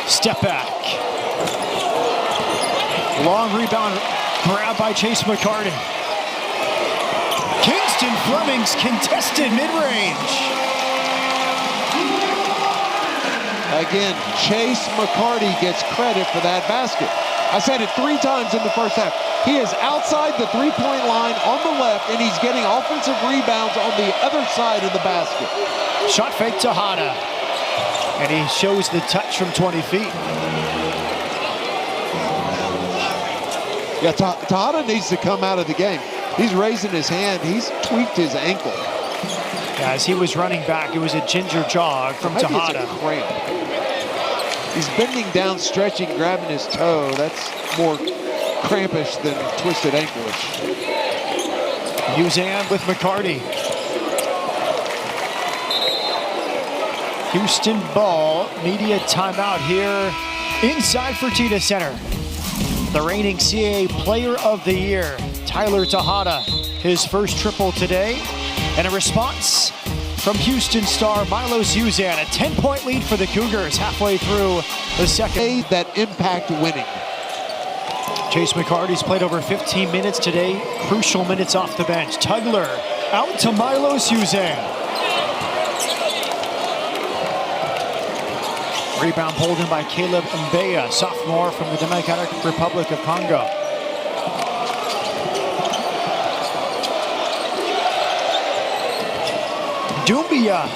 step back. Long rebound grab by Chase McCarty. Kingston Fleming's contested mid-range. Again, Chase McCarty gets credit for that basket. I said it 3 times in the first half. He is outside the three-point line on the left, and he's getting offensive rebounds on the other side of the basket. Shot fake to Hada. And he shows the touch from 20 feet. Yeah, Tejada needs to come out of the game. He's raising his hand. He's tweaked his ankle. Yeah, as he was running back, it was a ginger jog from Maybe Tejada. it's a cramp. He's bending down, stretching, grabbing his toe. That's more crampish than twisted ankle-ish. Uzan with McCarty. Houston ball, media timeout here inside Fertitta Center. The reigning CAA Player of the Year, Tyler Tejada, his first triple today. And a response from Houston star Milo Suzanne, a 10-point lead for the Cougars halfway through the second. That impact winning. Chase McCarty's played over 15 minutes today, crucial minutes off the bench. Tugler out to Milo Suzanne. Rebound pulled in by Caleb Mbeya, sophomore from the Democratic Republic of Congo. Doumbia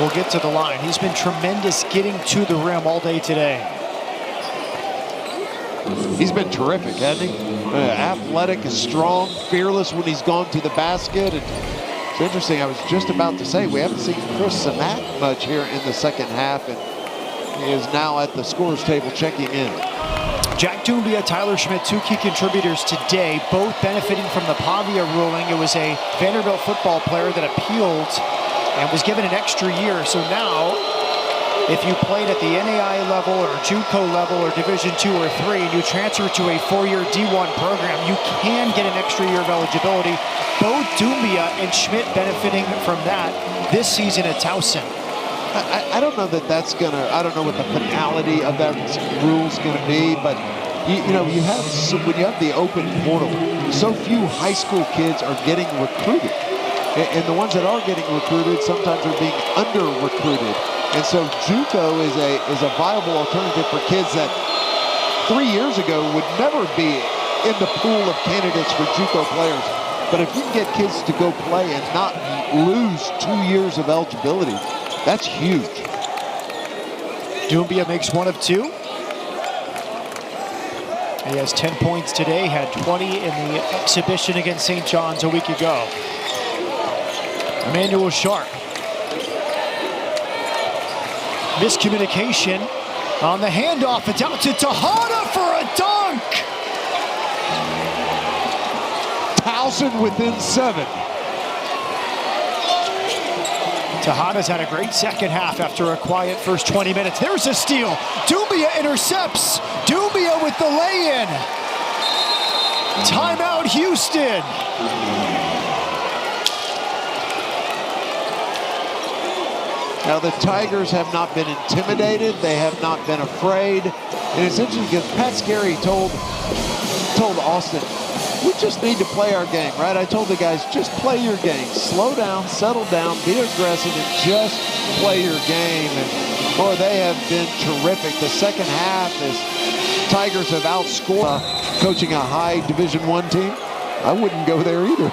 will get to the line. He's been tremendous getting to the rim all day today. He's been terrific, hasn't he? Athletic, strong, fearless when he's gone to the basket. And it's interesting, I was just about to say, we haven't seen Chris Samat much here in the second half, and he is now at the scorer's table checking in. Jack Doumbia, Tyler Schmidt, 2 key contributors today, both benefiting from the Pavia ruling. It was a Vanderbilt football player that appealed and was given an extra year. So now, if you played at the NAI level or JUCO level or Division II or III and you transfer to a 4-year D1 program, you can get an extra year of eligibility. Both Doumbia and Schmidt benefiting from that this season at Towson. I don't know that that's gonna, I don't know what the finality of that rule's gonna be, but you know, when you have the open portal, so few high school kids are getting recruited. And the ones that are getting recruited sometimes are being under-recruited. And so JUCO is a viable alternative for kids that 3 years ago would never be in the pool of candidates for JUCO players. But if you can get kids to go play and not lose 2 years of eligibility, that's huge. Doumbia makes 1 of 2. He has 10 points today, had 20 in the exhibition against St. John's a week ago. Emmanuel Sharp. Miscommunication on the handoff. It's out to Tejada for a dunk. Towson within 7. Tejada's had a great second half after a quiet first 20 minutes. There's a steal. Doumbia intercepts. Doumbia with the lay-in. Timeout, Houston. Now the Tigers have not been intimidated. They have not been afraid. And it's interesting because Pat Scarry told Austin, we just need to play our game, right? I told the guys, just play your game. Slow down, settle down, be aggressive, and just play your game. And boy, they have been terrific. The second half is Tigers have outscored. Coaching a high Division I team, I wouldn't go there either,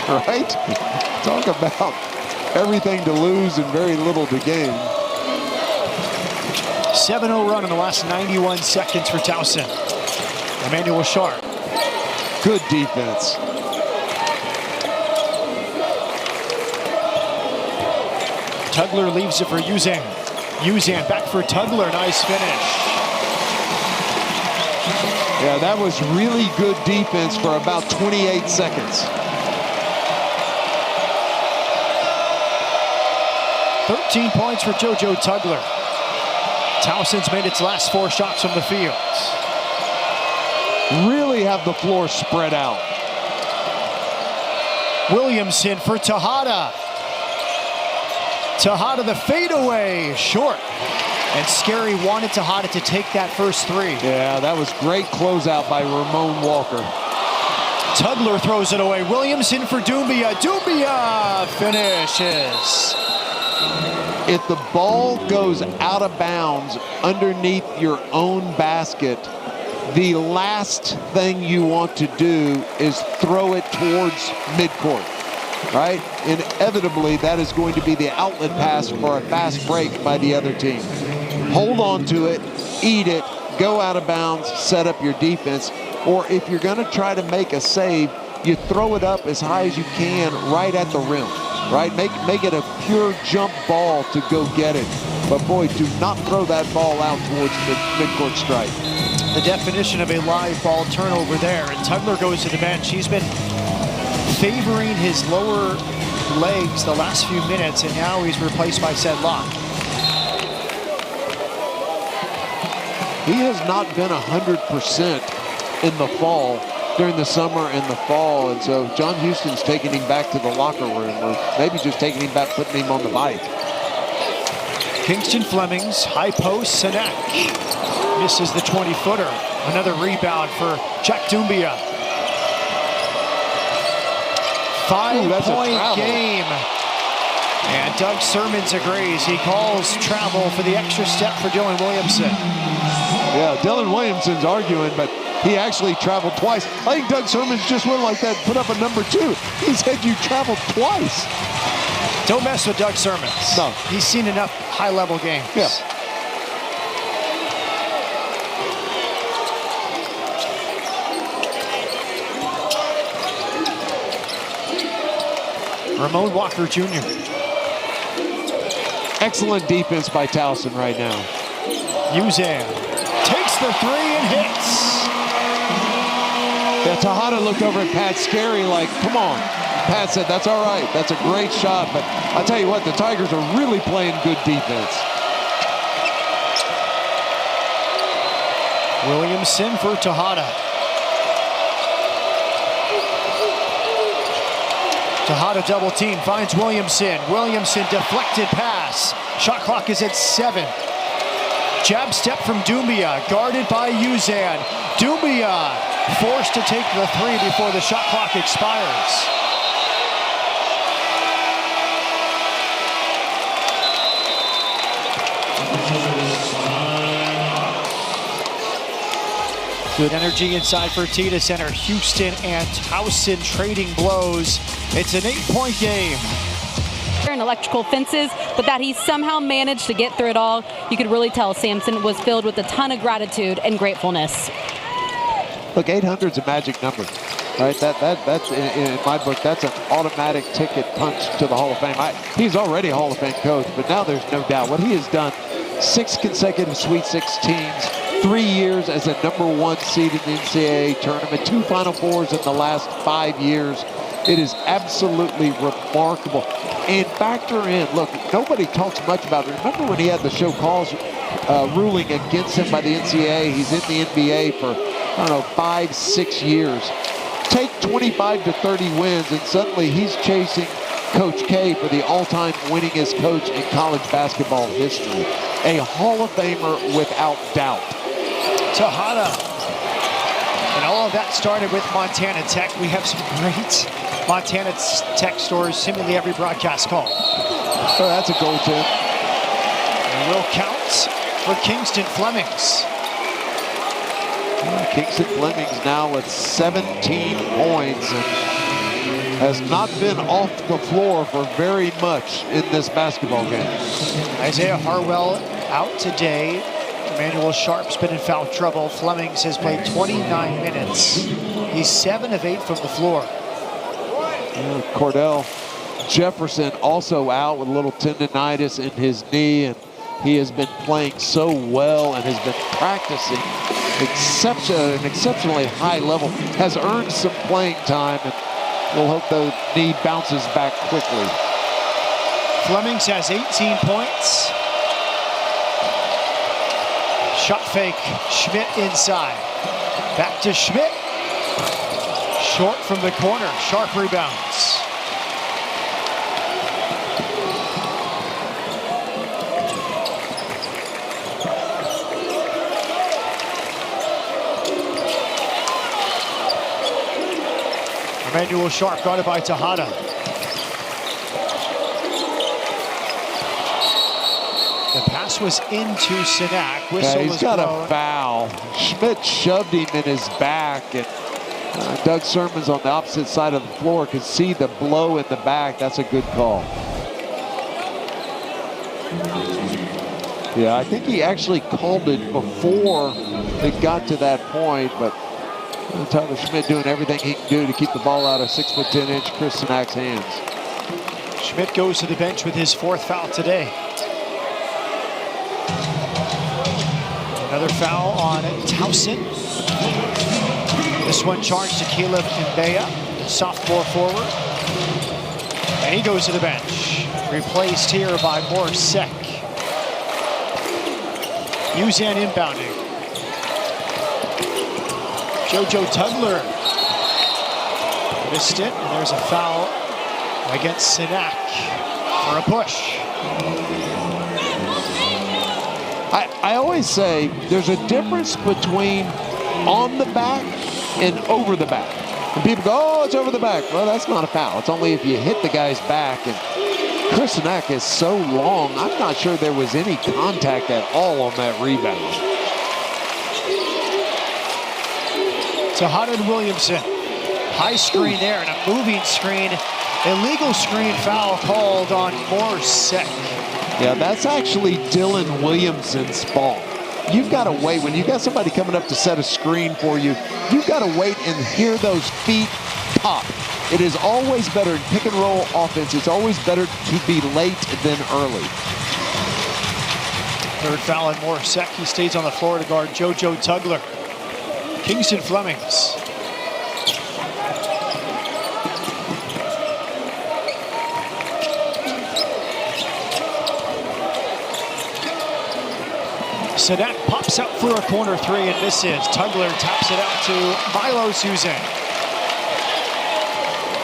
right? Talk about everything to lose and very little to gain. 7-0 run in the last 91 seconds for Towson. Emmanuel Sharp. Good defense. Tugler leaves it for Uzan. Uzan back for Tugler. Nice finish. Yeah, that was really good defense for about 28 seconds. 13 points for JoJo Tugler. Towson's made its last 4 shots from the field. Really have the floor spread out. Williamson for Tejada. Tejada the fadeaway, short. And Scary wanted Tejada to take that first three. Yeah, that was great closeout by Ramon Walker. Tugler throws it away. Williamson for Doumbia. Doumbia finishes. If the ball goes out of bounds underneath your own basket, the last thing you want to do is throw it towards midcourt, right? Inevitably, that is going to be the outlet pass for a fast break by the other team. Hold on to it, eat it, go out of bounds, set up your defense. Or if you're going to try to make a save, you throw it up as high as you can right at the rim, right? Make it a pure jump ball to go get it. But boy, do not throw that ball out towards the midcourt stripe. The definition of a live ball turnover there. And Tugler goes to the bench. He's been favoring his lower legs the last few minutes, and now he's replaced by Sedlock. He has not been 100% in the fall, during the summer and the fall, and so John Houston's taking him back to the locker room, or maybe just taking him back, putting him on the bike. Kingston Flemings, high post, Sinek misses the 20-footer. Another rebound for Jack Doumbia. 5-point game. And Doug Sermons agrees. He calls travel for the extra step for Dylan Williamson. Yeah, Dylan Williamson's arguing, but he actually traveled twice. I think Doug Sermons just went like that, put up a number 2. He said you traveled twice. Don't mess with Doug Sermons. No. He's seen enough high-level games. Yeah. Ramon Walker Jr. Excellent defense by Towson right now. Uzan takes the three and hits. Yeah, Tejada looked over at Pat Scary like, come on. Pat said, that's all right. That's a great shot. But I'll tell you what, the Tigers are really playing good defense. Williamson for Tejada. Tejada double team, finds Williamson. Williamson deflected pass. Shot clock is at 7. Jab step from Doumbia, guarded by Uzan. Doumbia forced to take the three before the shot clock expires. Good energy inside for Tita Center. Houston and Towson trading blows. It's an 8-point game. And electrical fences, but that he somehow managed to get through it all. You could really tell Sampson was filled with a ton of gratitude and gratefulness. Look, 800's a magic number, right? That's in my book, that's an automatic ticket punch to the Hall of Fame. He's already a Hall of Fame coach, but now there's no doubt what he has done. 6 consecutive Sweet 16s, 3 years as a #1 seed in the NCAA tournament, 2 Final Fours in the last 5 years. It is absolutely remarkable. And factor in, look, nobody talks much about it. Remember when he had the show calls ruling against him by the NCAA? He's in the NBA for, I don't know, 5, 6 years. Take 25 to 30 wins, and suddenly he's chasing Coach K for the all-time winningest coach in college basketball history. A Hall of Famer without doubt. Tejada. And all of that started with Montana Tech. We have some great Montana Tech stories seemingly every broadcast call. Oh, that's a goal, too. And will count for Kingston Flemings. Kingston Flemings now with 17 points and has not been off the floor for very much in this basketball game. Isaiah Harwell out today. Emmanuel Sharp's been in foul trouble. Flemings has played 29 minutes. He's 7 of 8 from the floor. Cordell Jefferson also out with a little tendonitis in his knee, and he has been playing so well and has been practicing at an exceptionally high level, has earned some playing time, and we'll hope the knee bounces back quickly. Flemings has 18 points. Shot fake, Schmidt inside. Back to Schmidt. Short from the corner, Sharp rebounds. Emmanuel Sharp guarded by Tejada. The pass was into Sinak. Whistle He's was got blown. a foul. Schmidt shoved him in his back, and Doug Sermons on the opposite side of the floor could see the blow in the back. That's a good call. Yeah, I think he actually called it before it got to that point, but Tyler Schmidt doing everything he can do to keep the ball out of 6'10" Chris Sinak's hands. Schmidt goes to the bench with his 4th foul today. Another foul on Towson. This one charged to Caleb Mbea, sophomore forward. And he goes to the bench. Replaced here by Morsek. Uzan inbounding. JoJo Tugler missed it, and there's a foul against Sinak for a push. I always say there's a difference between on the back and over the back. And people go, oh, it's over the back. Well, that's not a foul. It's only if you hit the guy's back. And Chris Sinak is so long, I'm not sure there was any contact at all on that rebound. Tejada and Williamson. High screen there and a moving screen. Illegal screen foul called on Morsek. Yeah, that's actually Dylan Williamson's fault. You've got to wait. When you got somebody coming up to set a screen for you, you've got to wait and hear those feet pop. It is always better in pick and roll offense. It's always better to be late than early. 3rd foul on Morsek. He stays on the floor to guard JoJo Tugler. Kingston Flemings. Sinak pops out for a corner 3 and misses. Tugler taps it out to Milo Uzan.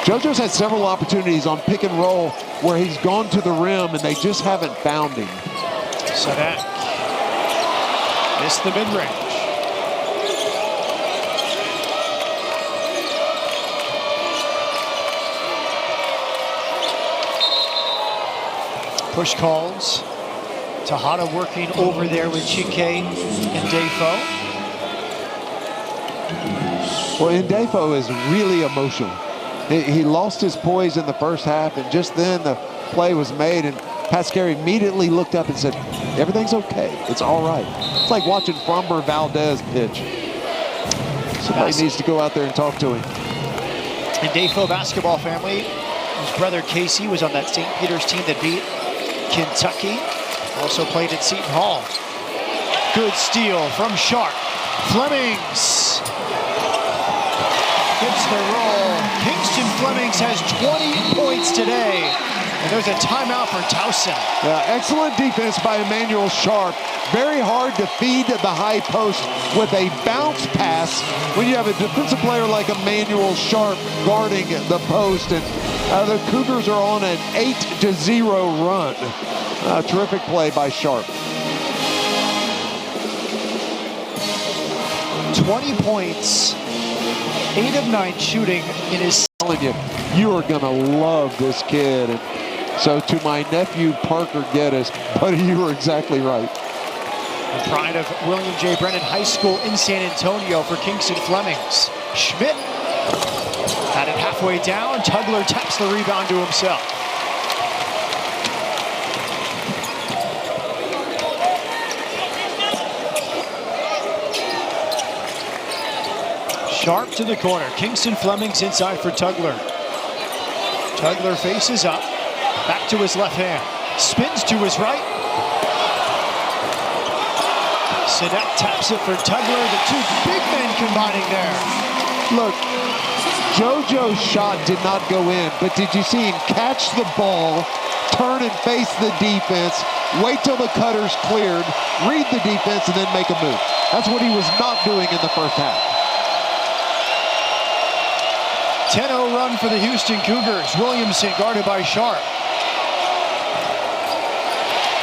JoJo's had several opportunities on pick and roll where he's gone to the rim and they just haven't found him. Sinak missed the mid-range. Push calls. Tejada working over there with Chike and Defoe. Well, Defoe is really emotional. He lost his poise in the first half, and just then the play was made, and Pascal immediately looked up and said, everything's okay. It's all right. It's like watching Framber Valdez pitch. Somebody needs to go out there and talk to him. And Defoe basketball family, his brother Casey was on that St. Peter's team that beat Kentucky. Also played at Seton Hall. Good steal from Sharp. Flemings gets the roll. Kingston Flemings has 20 points today. And there's a timeout for Towson. Yeah, excellent defense by Emmanuel Sharp. Very hard to feed the high post with a bounce pass when you have a defensive player like Emmanuel Sharp guarding the post. And the Cougars are on an 8-0 run. Terrific play by Sharp. 20 points, 8 of 9 shooting in his. You are going to love this kid. And so to my nephew, Parker Geddes, buddy, you were exactly right. The pride of William J. Brennan High School in San Antonio for Kingston Flemings. Schmidt had it halfway down. Tugler taps the rebound to himself. Sharp to the corner. Kingston Flemings inside for Tugler. Tugler faces up. Back to his left hand. Spins to his right. Sinak taps it for Tugler. The two big men combining there. Look, JoJo's shot did not go in, but did you see him catch the ball, turn and face the defense, wait till the cutter's cleared, read the defense, and then make a move? That's what he was not doing in the first half. 10-0 run for the Houston Cougars. Williamson guarded by Sharp.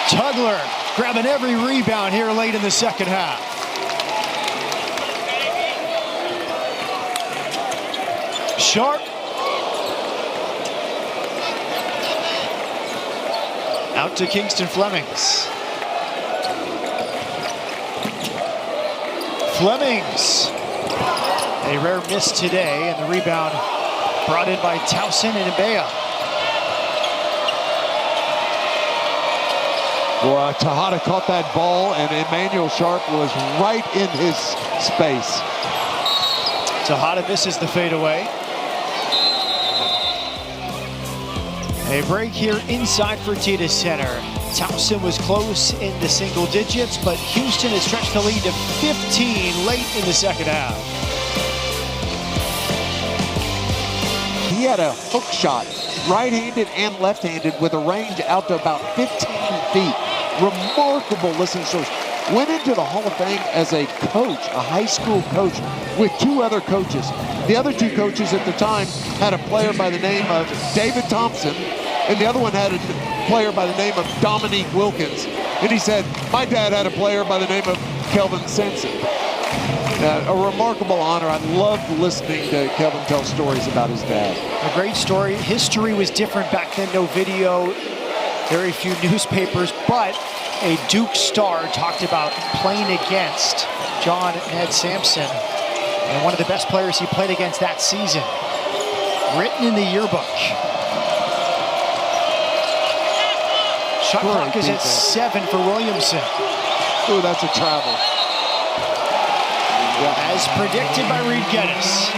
Tugler grabbing every rebound here late in the second half. Sharp Out to Kingston Flemings. Flemings. A rare miss today, and the rebound brought in by Towson and Mbea. Well, Tejada caught that ball, and Emmanuel Sharp was right in his space. Tejada misses the fadeaway. A break here inside Fertitta Center. Towson was close in the single digits, but Houston has stretched the lead to 15 late in the second half. He had a hook shot, right-handed and left-handed, with a range out to about 15 feet. Remarkable listening source. Went into the Hall of Fame as a coach, a high school coach, with 2 other coaches. The other 2 coaches at the time had a player by the name of David Thompson, and the other one had a player by the name of Dominique Wilkins. And he said, my dad had a player by the name of Kelvin Simpson. A remarkable honor. I loved listening to Kelvin tell stories about his dad. A great story. History was different back then, no video, very few newspapers, but a Duke star talked about playing against John Ned Sampson, and one of the best players he played against that season. Written in the yearbook. Shot clock is at 7 for Williamson. Ooh, that's a travel. As predicted by Reed Geddes.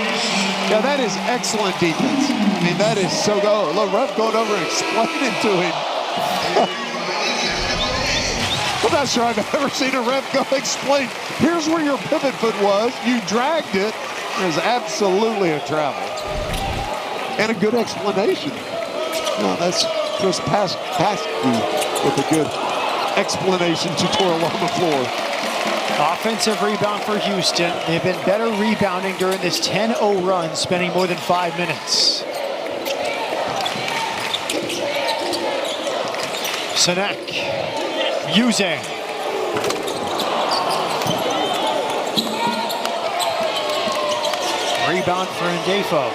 Yeah, that is excellent defense. I mean, that is so go. Look, ref going over and explaining to him. I'm not sure I've ever seen a ref go explain, here's where your pivot foot was, you dragged it. It was absolutely a travel. And a good explanation. No, that's just past you with a good explanation tutorial on the floor. Offensive rebound for Houston. They've been better rebounding during this 10-0 run, spending more than 5 minutes. Sinek. Using. Rebound for Ndefo.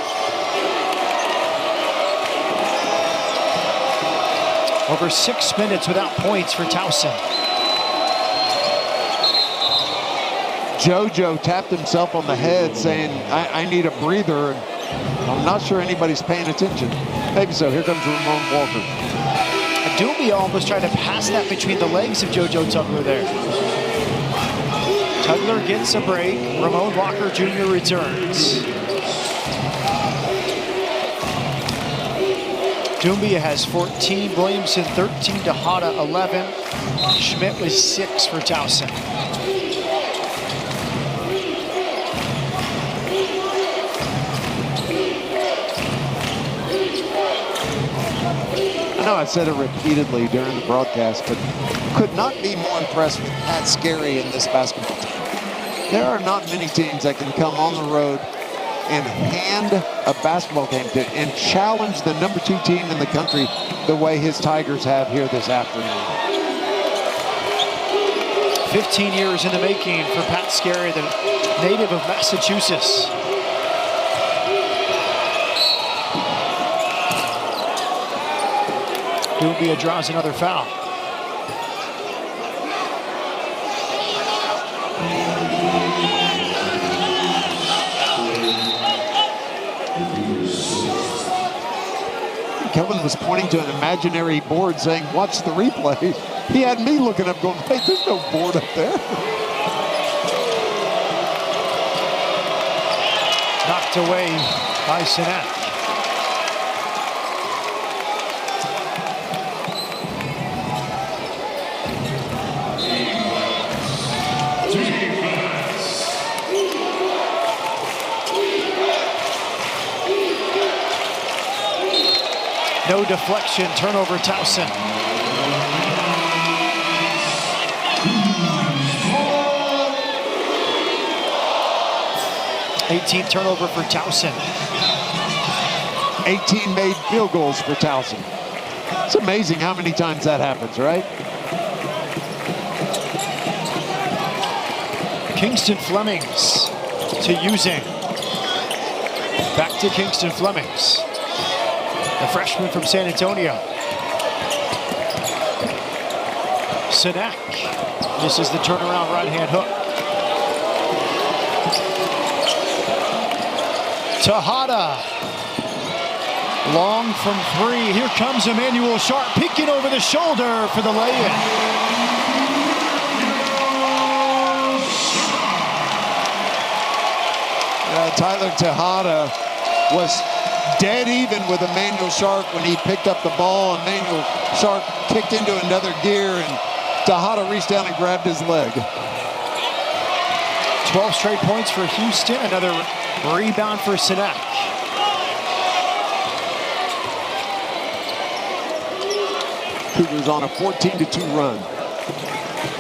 Over 6 minutes without points for Towson. JoJo tapped himself on the head saying, I need a breather. And I'm not sure anybody's paying attention. Maybe so. Here comes Ramon Walker. Doumbia almost tried to pass that between the legs of JoJo Tugler there. Tugler gets a break. Ramon Walker Jr. returns. Doumbia has 14, Williamson 13, Tejada 11. Schmidt was 6 for Towson. I know I said it repeatedly during the broadcast, but could not be more impressed with Pat Scarry in this basketball team. There are not many teams that can come on the road and hand a basketball game to and challenge the number 2 team in the country the way his Tigers have here this afternoon. 15 years in the making for Pat Scarry, the native of Massachusetts. Doumbia draws another foul. Kelvin was pointing to an imaginary board saying, watch the replay. He had me looking up going, wait, there's no board up there. Knocked away by Sinek. No deflection, turnover Towson. '18th turnover for Towson. 18 made field goals for Towson. It's amazing how many times that happens, right? Kingston Flemings to Using. Back to Kingston Flemings. The freshman from San Antonio. Sinek. This is the turnaround right-hand hook. Tejada. Long from 3. Here comes Emmanuel Sharp peeking over the shoulder for the lay-in. Tyler Tejada was dead even with Emmanuel Sharp when he picked up the ball. Emmanuel Sharp kicked into another gear, and Tejada reached down and grabbed his leg. 12 straight points for Houston. Another rebound for Sinek. Cougars on a 14-2 run.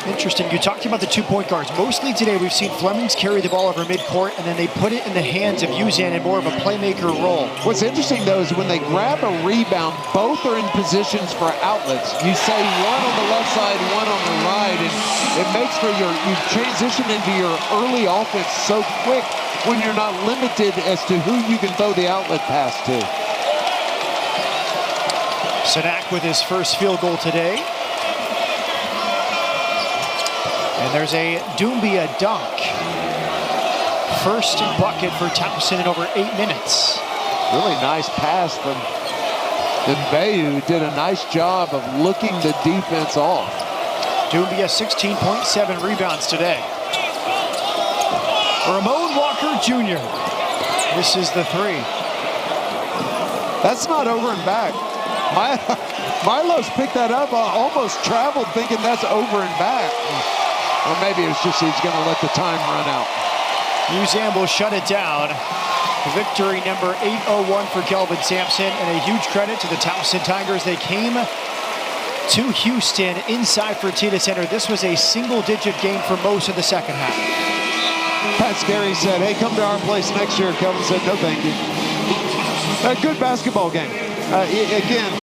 Interesting. You talked about the 2-point guards. Mostly today we've seen Flemings carry the ball over midcourt, and then they put it in the hands of Uzan in more of a playmaker role. What's interesting, though, is when they grab a rebound, both are in positions for outlets. You say one on the left side, one on the right, and it makes for you transition into your early offense so quick when you're not limited as to who you can throw the outlet pass to. Sinek with his first field goal today. And there's a Doumbia dunk. First bucket for Towson in over 8 minutes. Really nice pass from Mbeyu. Did a nice job of looking the defense off. Doumbia 16.7 rebounds today. Ramon Walker Jr. This is the 3. That's not over and back. Milo's picked that up, almost traveled thinking that's over and back. Or maybe it was just he's going to let the time run out. Uzan will shut it down. Victory number 801 for Kelvin Sampson, and a huge credit to the Towson Tigers. They came to Houston inside Fertitta Center. This was a single-digit game for most of the second half. Pat Scarry said, hey, come to our place next year. Kelvin said, no, thank you. A good basketball game. Again,